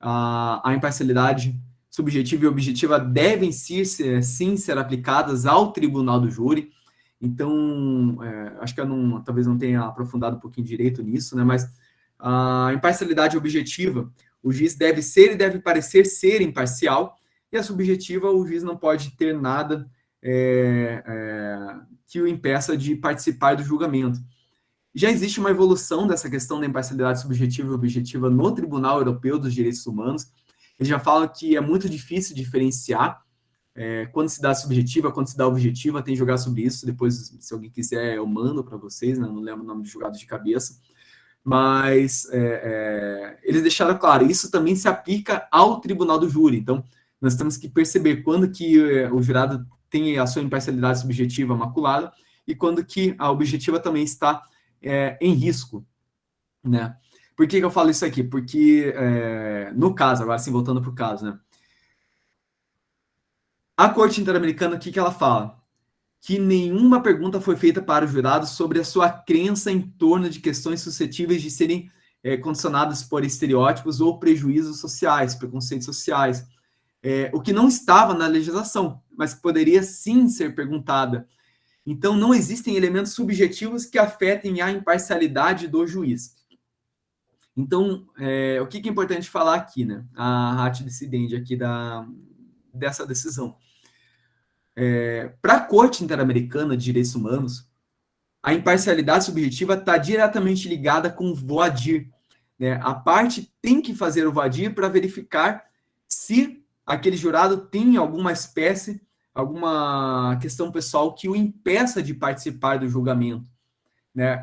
a imparcialidade subjetiva e objetiva devem sim ser aplicadas ao Tribunal do Júri. Então, acho que eu talvez não tenha aprofundado um pouquinho direito nisso, né? Mas a imparcialidade objetiva, o juiz deve ser e deve parecer ser imparcial, e a subjetiva, o juiz não pode ter nada que o impeça de participar do julgamento. já existe uma evolução dessa questão da imparcialidade subjetiva e objetiva no Tribunal Europeu dos Direitos Humanos. Eles já falam que é muito difícil diferenciar quando se dá subjetiva, quando se dá objetiva, tem que jogar sobre isso. Depois, se alguém quiser, eu mando para vocês, né? Não lembro o nome de julgado de cabeça. Mas eles deixaram claro, isso também se aplica ao tribunal do júri. Então, nós temos que perceber quando que o jurado tem a sua imparcialidade subjetiva maculada e quando que a objetiva também está em risco, né? Por que eu falo isso aqui? Porque, no caso, agora sim, voltando para o caso, né? A Corte Interamericana, o que ela fala? Que nenhuma pergunta foi feita para o jurado sobre a sua crença em torno de questões suscetíveis de serem condicionadas por estereótipos ou prejuízos sociais, preconceitos sociais, o que não estava na legislação, mas poderia sim ser perguntada. Então, não existem elementos subjetivos que afetem a imparcialidade do juiz. Então, o que é importante falar aqui, né? A ratio decidendi aqui dessa decisão. Para a Corte Interamericana de Direitos Humanos, a imparcialidade subjetiva está diretamente ligada com o voir dire, né? A parte tem que fazer o voir dire para verificar se aquele jurado tem alguma espécie, alguma questão pessoal que o impeça de participar do julgamento, né?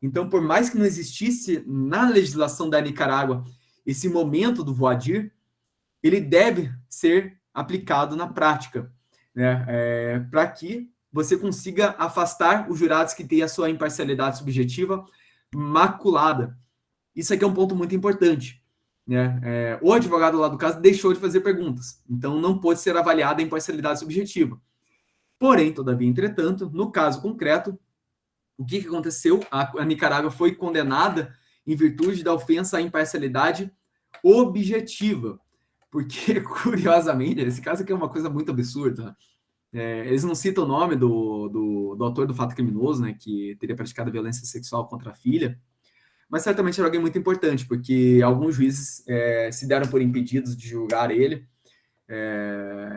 Então, por mais que não existisse na legislação da Nicarágua esse momento do voir dire, ele deve ser aplicado na prática, né? Para que você consiga afastar os jurados que têm a sua imparcialidade subjetiva maculada. Isso aqui é um ponto muito importante, né? O advogado lá do caso deixou de fazer perguntas, então não pôde ser avaliada a imparcialidade subjetiva. Porém, todavia, entretanto, no caso concreto, o que aconteceu? A Nicarágua foi condenada em virtude da ofensa à imparcialidade objetiva, porque, curiosamente, esse caso aqui é uma coisa muito absurda. Eles não citam o nome do autor do fato criminoso, né, que teria praticado violência sexual contra a filha, mas certamente era alguém muito importante, porque alguns juízes se deram por impedidos de julgar ele,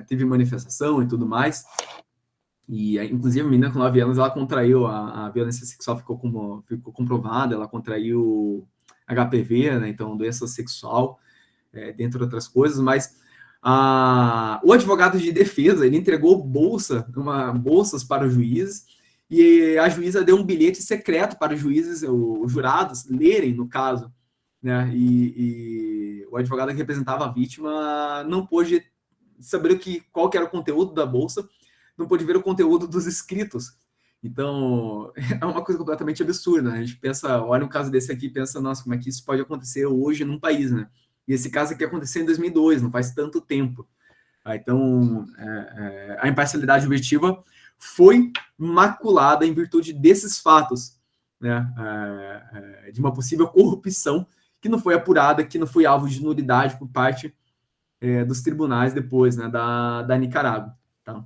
teve manifestação e tudo mais, e inclusive a menina com 9 anos, ela contraiu a violência sexual, ficou comprovada, ela contraiu HPV, né, então doença sexual, dentre outras coisas, mas o advogado de defesa, ele entregou bolsas para os juízes, e a juíza deu um bilhete secreto para os juízes, os jurados, lerem, no caso, né? E o advogado que representava a vítima não pôde saber qual que era o conteúdo da bolsa, não pôde ver o conteúdo dos escritos. Então, é uma coisa completamente absurda, né? A gente pensa, olha um caso desse aqui e pensa, nossa, como é que isso pode acontecer hoje num país, né? E esse caso aqui aconteceu em 2002, não faz tanto tempo. Então, a imparcialidade objetiva foi maculada em virtude desses fatos, né? De uma possível corrupção que não foi apurada, que não foi alvo de nulidade por parte dos tribunais depois, né, da Nicarágua. Tá?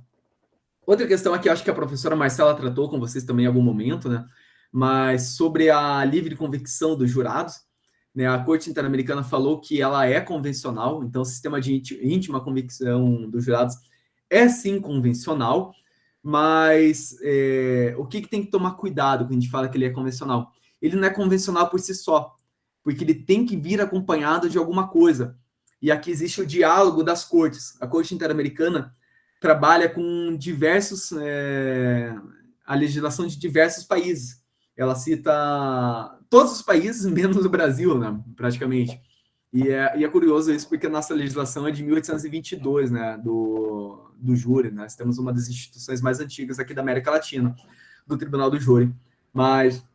Outra questão aqui, acho que a professora Marcela tratou com vocês também em algum momento, né? Mas sobre a livre convicção dos jurados, né? A Corte Interamericana falou que ela é convencional, então o sistema de íntima convicção dos jurados é sim convencional, mas o que tem que tomar cuidado quando a gente fala que ele é convencional? Ele não é convencional por si só, porque ele tem que vir acompanhado de alguma coisa. E aqui existe o diálogo das cortes. A Corte Interamericana trabalha com a legislação de diversos países. Ela cita todos os países, menos o Brasil, né, praticamente. E é curioso isso, porque a nossa legislação é de 1822, né, do júri. Né? Nós temos uma das instituições mais antigas aqui da América Latina, do Tribunal do Júri. Mas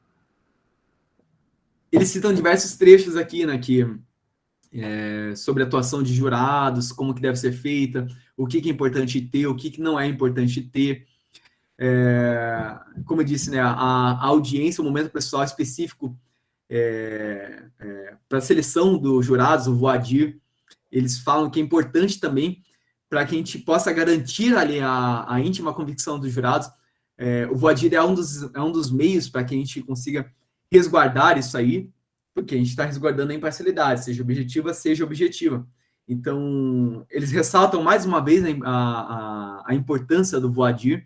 eles citam diversos trechos aqui, né, sobre a atuação de jurados, como que deve ser feita, o que é importante ter, o que não é importante ter. Como eu disse, né, a audiência, o momento pessoal específico para a seleção dos jurados, o voir dire, eles falam que é importante também para que a gente possa garantir ali a íntima convicção dos jurados. O voir dire é um dos meios para que a gente consiga resguardar isso aí, porque a gente está resguardando a imparcialidade, seja objetiva. Então, eles ressaltam mais uma vez a importância do voir dire.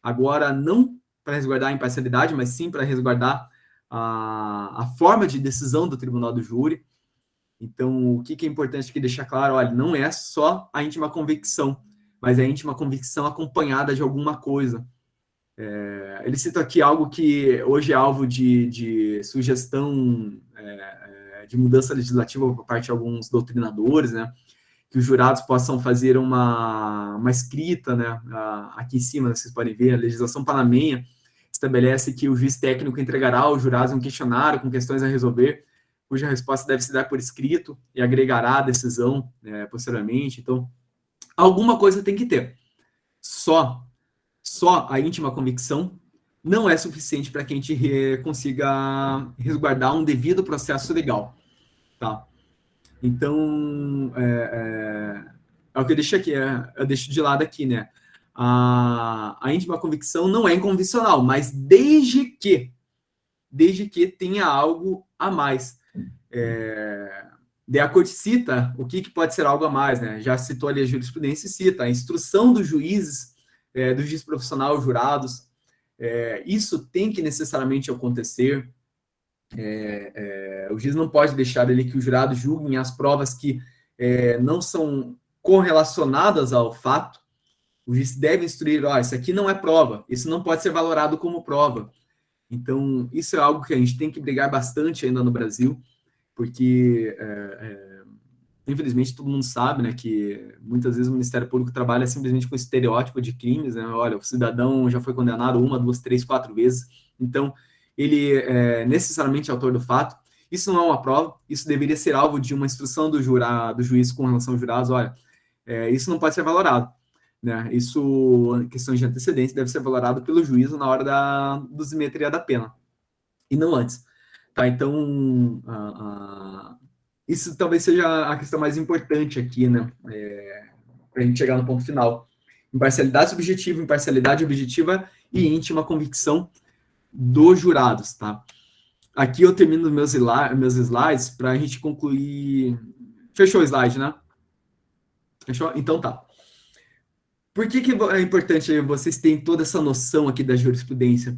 Agora, não para resguardar a imparcialidade, mas sim para resguardar a forma de decisão do tribunal do júri. Então, o que é importante aqui deixar claro, olha, não é só a íntima convicção, mas é a íntima convicção acompanhada de alguma coisa. Ele cita aqui algo que hoje é alvo de sugestão de mudança legislativa por parte de alguns doutrinadores, né? Que os jurados possam fazer uma escrita, né? Aqui em cima, vocês podem ver, a legislação panamenha estabelece que o juiz técnico entregará aos jurados um questionário com questões a resolver, cuja resposta deve se dar por escrito e agregará a decisão posteriormente. Então, alguma coisa tem que ter. Só a íntima convicção não é suficiente para que a gente consiga resguardar um devido processo legal, tá? Então, é o que eu deixo aqui, eu deixo de lado aqui, né? A íntima convicção não é incondicional, mas desde que tenha algo a mais. A Corte cita o que pode ser algo a mais, né? Já citou ali a jurisprudência e cita a instrução dos juízes, do juiz profissional, jurados. Isso tem que necessariamente acontecer. O juiz não pode deixar ali que os jurados julguem as provas que não são correlacionadas ao fato. O juiz deve instruir, isso aqui não é prova, isso não pode ser valorado como prova. Então, isso é algo que a gente tem que brigar bastante ainda no Brasil, porque, infelizmente, todo mundo sabe, né, que muitas vezes o Ministério Público trabalha simplesmente com estereótipo de crimes, né? Olha, o cidadão já foi condenado 1, 2, 3, 4 vezes, então ele é necessariamente autor do fato. Isso não é uma prova, isso deveria ser alvo de uma instrução do juiz com relação aos jurados. Olha, isso não pode ser valorado, né? Isso, questões de antecedência, deve ser valorado pelo juízo na hora da dosimetria da pena, e não antes. Tá, então, isso talvez seja a questão mais importante aqui, né? Para a gente chegar no ponto final. Imparcialidade subjetiva, imparcialidade objetiva e íntima convicção dos jurados, tá? Aqui eu termino meus slides para a gente concluir. Fechou o slide, né? Fechou? Então tá. Por que é importante vocês terem toda essa noção aqui da jurisprudência?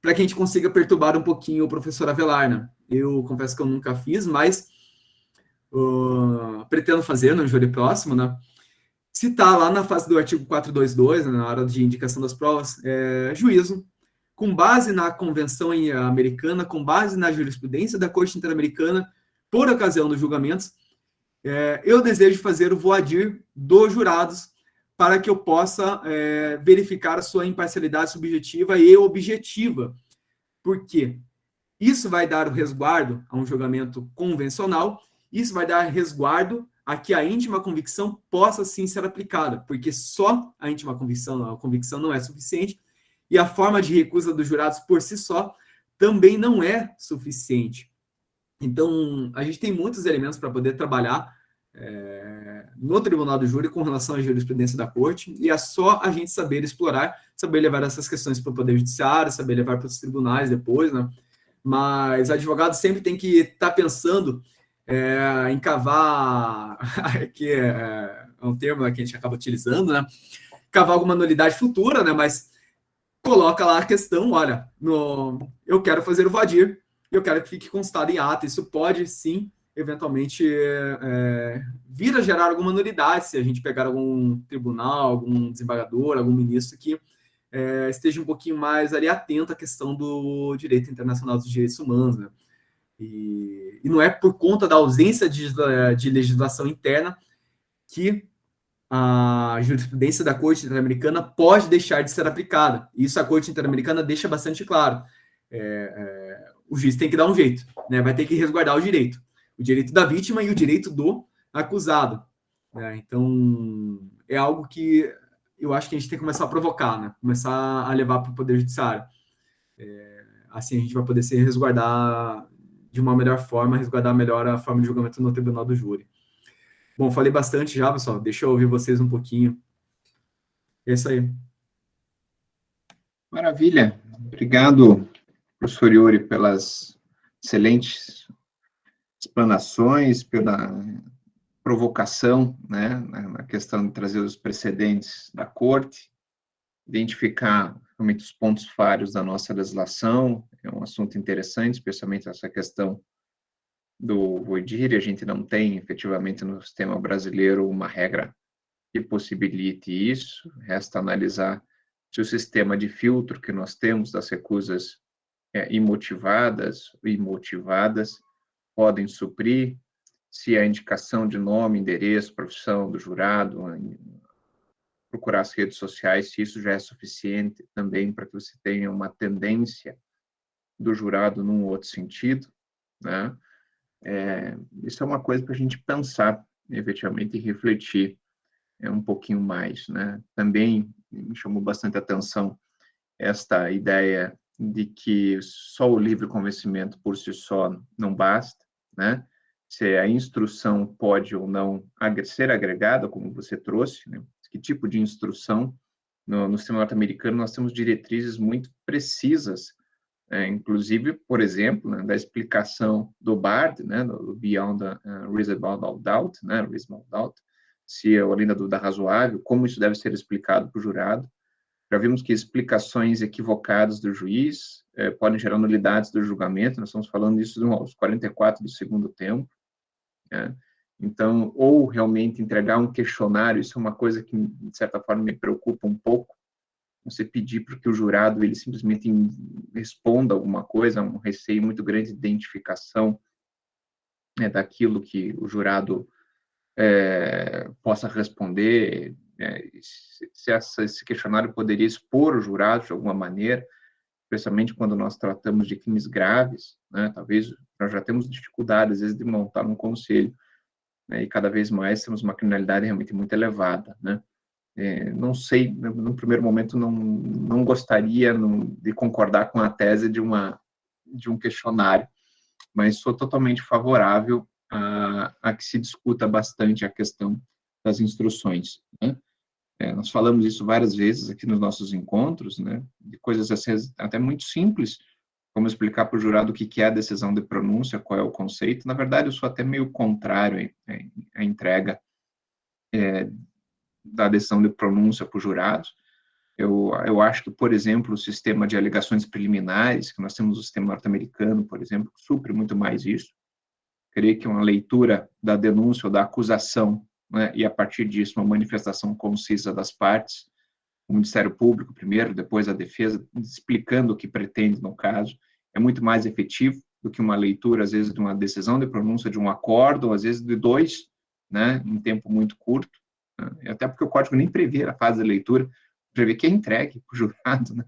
Para que a gente consiga perturbar um pouquinho o professor Avelar, né? Eu confesso que eu nunca fiz, mas pretendo fazer no júri próximo, né? Citar lá na fase do artigo 422, né, na hora de indicação das provas, juízo, com base na Convenção Americana, com base na jurisprudência da Corte Interamericana, por ocasião dos julgamentos, eu desejo fazer o voir dos jurados para que eu possa verificar a sua imparcialidade subjetiva e objetiva. Por quê? Isso vai dar o resguardo a um julgamento convencional, isso vai dar resguardo a que a íntima convicção possa sim ser aplicada, porque só a íntima convicção, a convicção não é suficiente, e a forma de recusa dos jurados por si só também não é suficiente. Então, a gente tem muitos elementos para poder trabalhar no tribunal do júri com relação à jurisprudência da corte, e é só a gente saber explorar, saber levar essas questões para o Poder Judiciário, saber levar para os tribunais depois, né? Mas advogado sempre tem que estar pensando em cavar, que é um termo que a gente acaba utilizando, né? Cavar alguma nulidade futura, né? Mas coloca lá a questão, olha, eu quero fazer o vadir, eu quero que fique constado em ata. Isso pode, sim, eventualmente vir a gerar alguma nulidade, se a gente pegar algum tribunal, algum desembargador, algum ministro que esteja um pouquinho mais ali atento à questão do direito internacional dos direitos humanos, né? E não é por conta da ausência de legislação interna que a jurisprudência da Corte Interamericana pode deixar de ser aplicada. Isso a Corte Interamericana deixa bastante claro. O juiz tem que dar um jeito, né? Vai ter que resguardar o direito da vítima e o direito do acusado, né? Então, é algo que eu acho que a gente tem que começar a provocar, né? Começar a levar para o Poder Judiciário. Assim a gente vai poder se resguardar de uma melhor forma, resguardar melhor a forma de julgamento no tribunal do júri. Bom, falei bastante já, pessoal. Deixa eu ouvir vocês um pouquinho. É isso aí. Maravilha. Obrigado, professor Iuri, pelas excelentes explanações, pela provocação, né, na questão de trazer os precedentes da corte, identificar realmente os pontos falhos da nossa legislação. É um assunto interessante, especialmente essa questão do voidire. A gente não tem, efetivamente, no sistema brasileiro, uma regra que possibilite isso. Resta analisar se o sistema de filtro que nós temos das recusas imotivadas podem suprir, se a indicação de nome, endereço, profissão do jurado, procurar as redes sociais, se isso já é suficiente também para que você tenha uma tendência do jurado num outro sentido, né? Isso é uma coisa para a gente pensar, efetivamente, e refletir um pouquinho mais, né? Também me chamou bastante atenção esta ideia de que só o livre convencimento por si só não basta, né? Se a instrução pode ou não ser agregada, como você trouxe, né? Que tipo de instrução? No sistema norte-americano, nós temos diretrizes muito precisas, inclusive, por exemplo, né, da explicação do BARD, né, do Beyond Reasonable Doubt, né, Reasonable Doubt, se além da dúvida razoável, como isso deve ser explicado para o jurado. Já vimos que explicações equivocadas do juiz podem gerar nulidades do julgamento. Nós estamos falando disso aos 44 do segundo tempo, né? Então, ou realmente entregar um questionário, isso é uma coisa que, de certa forma, me preocupa um pouco. Você pedir para que o jurado ele simplesmente responda alguma coisa, um receio muito grande de identificação daquilo que o jurado possa responder, se esse questionário poderia expor o jurado de alguma maneira, especialmente quando nós tratamos de crimes graves, né? Talvez nós já temos dificuldade, às vezes, de montar um conselho, né? E cada vez mais temos uma criminalidade realmente muito elevada, né? Não sei, no primeiro momento, não gostaria de concordar com a tese de um questionário, mas sou totalmente favorável a que se discuta bastante a questão das instruções, né? Nós falamos isso várias vezes aqui nos nossos encontros, né? De coisas assim, até muito simples, como explicar para o jurado o que é a decisão de pronúncia, qual é o conceito. Na verdade, eu sou até meio contrário à entrega da decisão de pronúncia para o jurado. Eu acho que, por exemplo, o sistema de alegações preliminares, que nós temos o sistema norte-americano, por exemplo, supre muito mais isso. Creio que uma leitura da denúncia ou da acusação, né, e a partir disso uma manifestação concisa das partes, o Ministério Público primeiro, depois a defesa, explicando o que pretende no caso, é muito mais efetivo do que uma leitura, às vezes, de uma decisão de pronúncia, de um acordo, às vezes de dois, né, em tempo muito curto, né, até porque o código nem prevê a fase de leitura, prevê que é entregue para o jurado, né?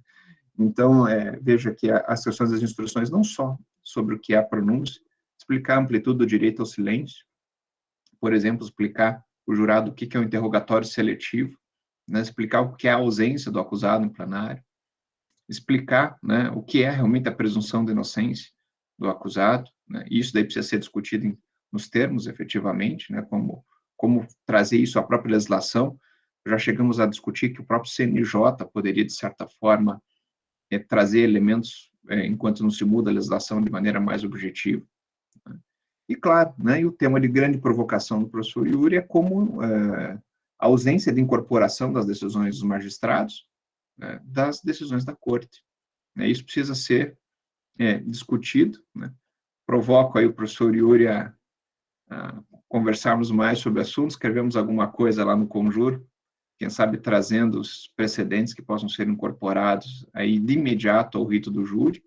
Então, veja que as questões das instruções não só sobre o que é a pronúncia, explicar a amplitude do direito ao silêncio, por exemplo, explicar o jurado o que é o interrogatório seletivo, né, explicar o que é a ausência do acusado em plenário, explicar, né, o que é realmente a presunção de inocência do acusado, né, e isso daí precisa ser discutido nos termos, efetivamente, né, como trazer isso à própria legislação. Já chegamos a discutir que o próprio CNJ poderia, de certa forma, trazer elementos, enquanto não se muda a legislação, de maneira mais objetiva. E, claro, né, e o tema de grande provocação do professor Yuri é como a ausência de incorporação das decisões dos magistrados, né, das decisões da corte. Isso precisa ser discutido, né? Provoco aí o professor Yuri a conversarmos mais sobre o assunto, escrevemos alguma coisa lá no Conjuro, quem sabe trazendo os precedentes que possam ser incorporados aí de imediato ao rito do júri,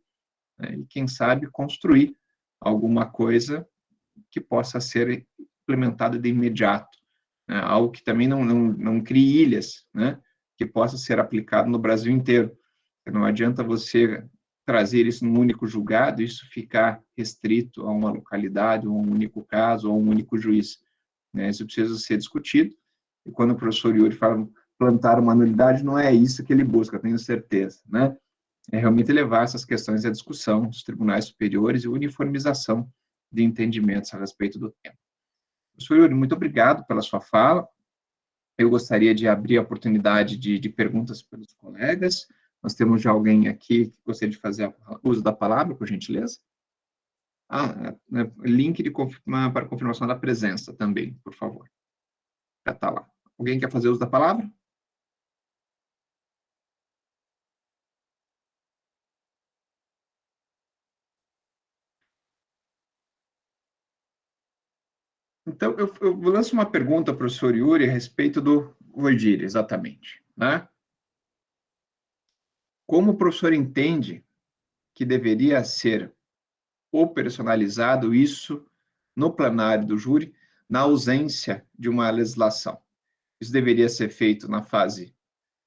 né, e quem sabe construir alguma coisa que possa ser implementada de imediato, né, algo que também não crie ilhas, né, que possa ser aplicado no Brasil inteiro. Não adianta você trazer isso num único julgado, isso ficar restrito a uma localidade, ou a um único caso, ou a um único juiz, né? Isso precisa ser discutido, e quando o professor Yuri fala plantar uma nulidade, não é isso que ele busca, tenho certeza, né? É realmente levar essas questões à discussão dos tribunais superiores e uniformização de entendimentos a respeito do tema. Professor Yuri, muito obrigado pela sua fala. Eu gostaria de abrir a oportunidade de perguntas pelos colegas. Nós temos já alguém aqui que gostaria de fazer uso da palavra, por gentileza. Link para confirmação da presença também, por favor. Já está lá. Alguém quer fazer uso da palavra? Então, eu lanço uma pergunta, professor Yuri, a respeito do voidire, exatamente, né? Como o professor entende que deveria ser operacionalizado isso no plenário do júri, na ausência de uma legislação? Isso deveria ser feito na fase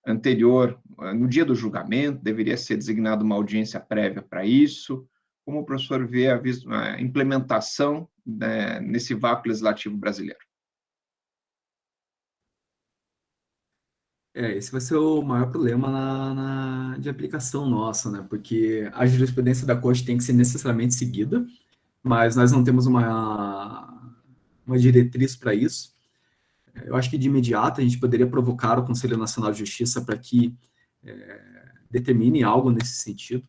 anterior, no dia do julgamento, deveria ser designada uma audiência prévia para isso? Como o professor vê a implementação, né, nesse vácuo legislativo brasileiro? Esse vai ser o maior problema de aplicação nossa, né? Porque a jurisprudência da corte tem que ser necessariamente seguida, mas nós não temos uma diretriz para isso. Eu acho que de imediato a gente poderia provocar o Conselho Nacional de Justiça para que determine algo nesse sentido,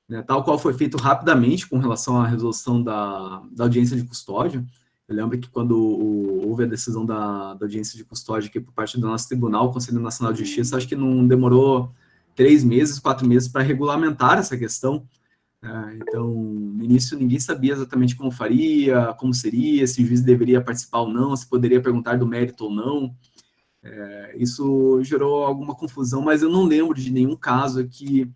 né? Tal qual foi feito rapidamente com relação à resolução da audiência de custódia. Eu lembro que quando houve a decisão da audiência de custódia aqui por parte do nosso tribunal, o Conselho Nacional de Justiça, acho que não demorou 3 meses, 4 meses para regulamentar essa questão. Então, no início, ninguém sabia exatamente como faria, como seria, se o juiz deveria participar ou não, se poderia perguntar do mérito ou não. Isso gerou alguma confusão, mas eu não lembro de nenhum caso que,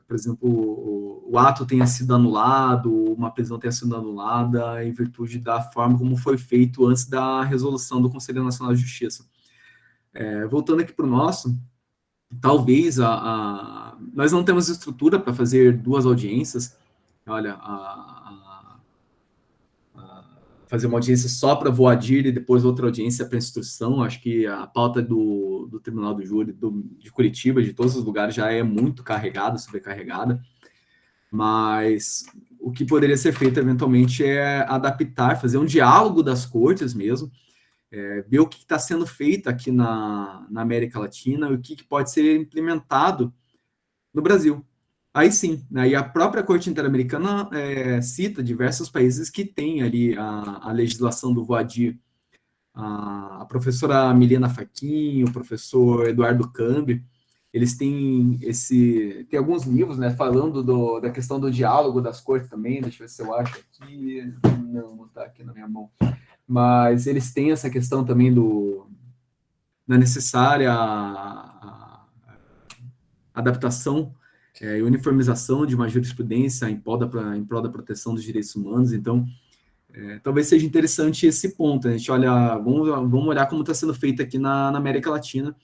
por exemplo, o ato tenha sido anulado, uma prisão tenha sido anulada em virtude da forma como foi feito antes da resolução do Conselho Nacional de Justiça. Voltando aqui para o nosso, talvez nós não temos estrutura para fazer 2 audiências. Olha, fazer uma audiência só para voadir e depois outra audiência para instrução. Acho que a pauta do Tribunal do Júri de Curitiba, de todos os lugares, já é muito carregada, sobrecarregada. Mas o que poderia ser feito eventualmente é adaptar, fazer um diálogo das cortes mesmo, ver o que está sendo feito aqui na América Latina e o que pode ser implementado no Brasil. Aí sim, né, e a própria Corte Interamericana cita diversos países que têm ali a legislação do voadir. A professora Milena Fachin, o professor Eduardo Cambi, eles têm tem alguns livros, né, falando da questão do diálogo das cortes também. Deixa eu ver se eu acho aqui. Não está aqui na minha mão. Mas eles têm essa questão também da necessária adaptação e uniformização de uma jurisprudência em prol da proteção dos direitos humanos. Então, talvez seja interessante esse ponto. A gente vamos olhar como está sendo feito aqui na América Latina,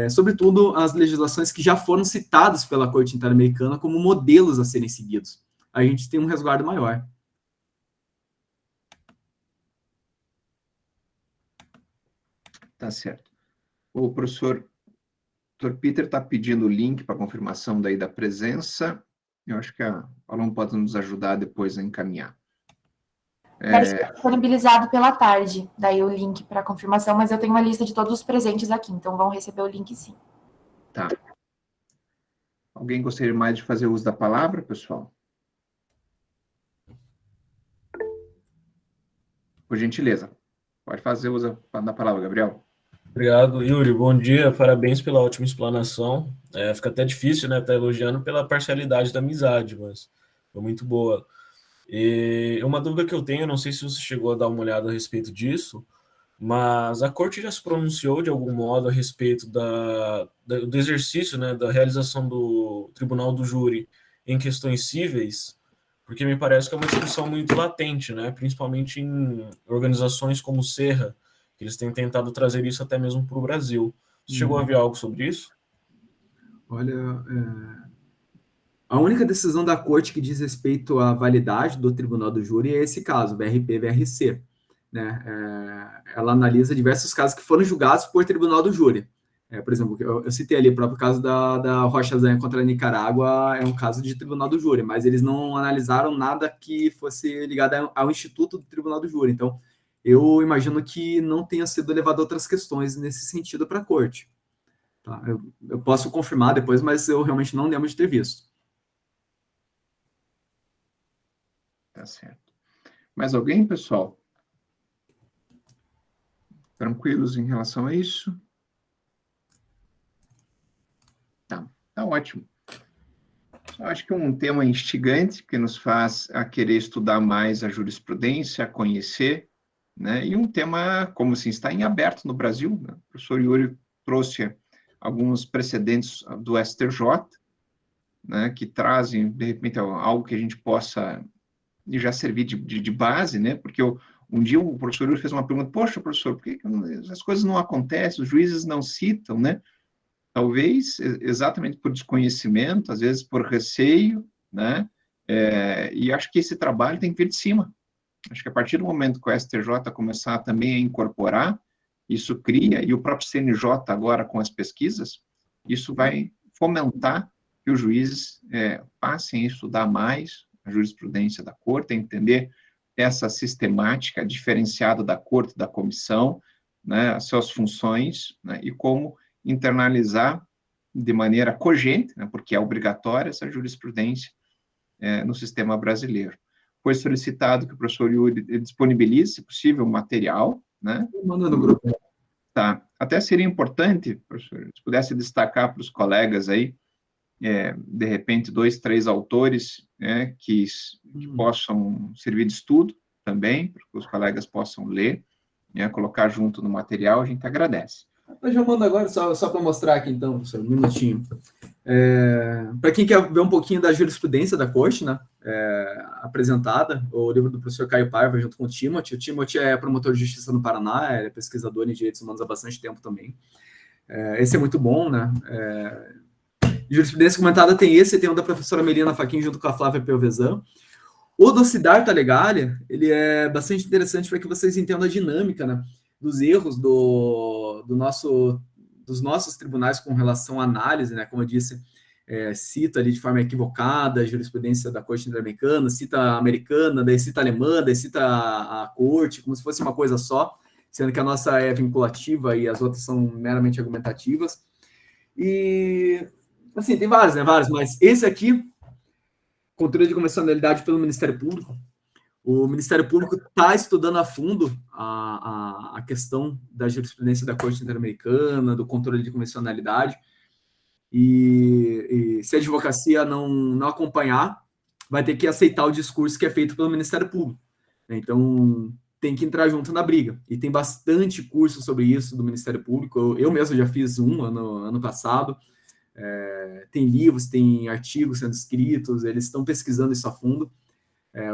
sobretudo as legislações que já foram citadas pela Corte Interamericana como modelos a serem seguidos. A gente tem um resguardo maior. Tá certo. O professor Peter está pedindo o link para confirmação daí da presença. Eu acho que o aluno pode nos ajudar depois a encaminhar. Vai ser disponibilizado pela tarde, daí o link para confirmação, mas eu tenho uma lista de todos os presentes aqui, então vão receber o link sim. Tá. Alguém gostaria mais de fazer uso da palavra, pessoal? Por gentileza. Pode fazer uso da palavra, Gabriel. Obrigado, Yuri. Bom dia, parabéns pela ótima explanação. Fica até difícil, né, estar elogiando pela parcialidade da amizade, mas foi muito boa. E uma dúvida que eu tenho, não sei se você chegou a dar uma olhada a respeito disso, mas a Corte já se pronunciou de algum modo a respeito do exercício, né, da realização do Tribunal do Júri em questões cíveis, porque me parece que é uma discussão muito latente, né, principalmente em organizações como o Serra, que eles têm tentado trazer isso até mesmo para o Brasil. Você chegou a ver algo sobre isso? Olha, a única decisão da Corte que diz respeito à validade do Tribunal do Júri é esse caso, BRP-VRC. Né? Ela analisa diversos casos que foram julgados por Tribunal do Júri. Por exemplo, eu citei ali o próprio caso da Rocha Zanha contra a Nicarágua, é um caso de Tribunal do Júri, mas eles não analisaram nada que fosse ligado ao Instituto do Tribunal do Júri. Então, eu imagino que não tenha sido levado outras questões nesse sentido para a Corte. Tá? Eu posso confirmar depois, mas eu realmente não lembro de ter visto. Tá certo. Mais alguém, pessoal? Tranquilos em relação a isso? Tá ótimo. Eu acho que é um tema instigante que nos faz a querer estudar mais a jurisprudência, a conhecer, né? E um tema, como assim, está em aberto no Brasil, né? O professor Yuri trouxe alguns precedentes do STJ, né, que trazem, de repente, algo que a gente possa já servir de base, né? Porque um dia o professor Yuri fez uma pergunta: poxa, professor, por que as coisas não acontecem, os juízes não citam, né? Talvez exatamente por desconhecimento, às vezes por receio, né? E acho que esse trabalho tem que vir de cima. Acho que a partir do momento que o STJ começar também a incorporar, isso cria, e o próprio CNJ agora com as pesquisas, isso vai fomentar que os juízes passem a estudar mais a jurisprudência da corte, a entender essa sistemática diferenciada da corte e da comissão, né, as suas funções, né, e como internalizar de maneira cogente, né, porque é obrigatória essa jurisprudência no sistema brasileiro. Foi solicitado que o professor Yuri disponibilize, se possível, material, né? Manda no grupo. Tá. Até seria importante, professor, se pudesse destacar para os colegas aí, de repente, 2, 3 autores, que possam servir de estudo também, para que os colegas possam ler, colocar junto no material, a gente agradece. Eu já mando agora, só para mostrar aqui, então, professor, um minutinho. Para quem quer ver um pouquinho da jurisprudência da corte, né, apresentada, o livro do professor Caio Paiva, junto com o Timothy. O Timothy é promotor de justiça no Paraná, é pesquisador em direitos humanos há bastante tempo também. Esse é muito bom, né? Jurisprudência comentada tem esse, tem o da professora Melina Fachin junto com a Flávia Pelvezan. O do Siddhartha Legalia, ele é bastante interessante para que vocês entendam a dinâmica, né, dos erros dos nossos tribunais com relação à análise, né, como eu disse, cita ali de forma equivocada a jurisprudência da Corte Interamericana, cita a americana, daí cita a alemã, daí cita a Corte, como se fosse uma coisa só, sendo que a nossa é vinculativa e as outras são meramente argumentativas. E, assim, tem vários, né, mas esse aqui, controle de convencionalidade pelo Ministério Público. O Ministério Público está estudando a fundo a questão da jurisprudência da Corte Interamericana, do controle de convencionalidade, e se a advocacia não acompanhar, vai ter que aceitar o discurso que é feito pelo Ministério Público. Então, tem que entrar junto na briga. E tem bastante curso sobre isso do Ministério Público. Eu mesmo já fiz um ano passado. Tem livros, tem artigos sendo escritos, eles estão pesquisando isso a fundo.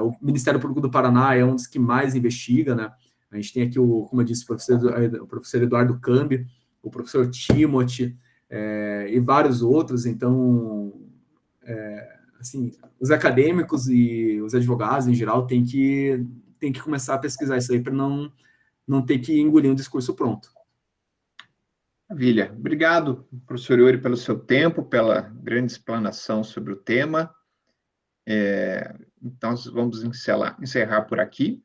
O Ministério Público do Paraná é um dos que mais investiga, né? A gente tem aqui, como eu disse, o professor Eduardo Cambi, o professor Timothy, e vários outros. Então, assim, os acadêmicos e os advogados, em geral, têm que começar a pesquisar isso aí para não ter que engolir um discurso pronto. Maravilha. Obrigado, professor Yuri, pelo seu tempo, pela grande explanação sobre o tema. Então, vamos encerrar por aqui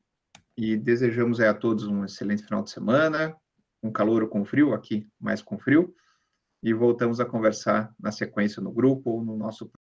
e desejamos a todos um excelente final de semana, com calor ou com frio, aqui mais com frio, e voltamos a conversar na sequência no grupo ou no nosso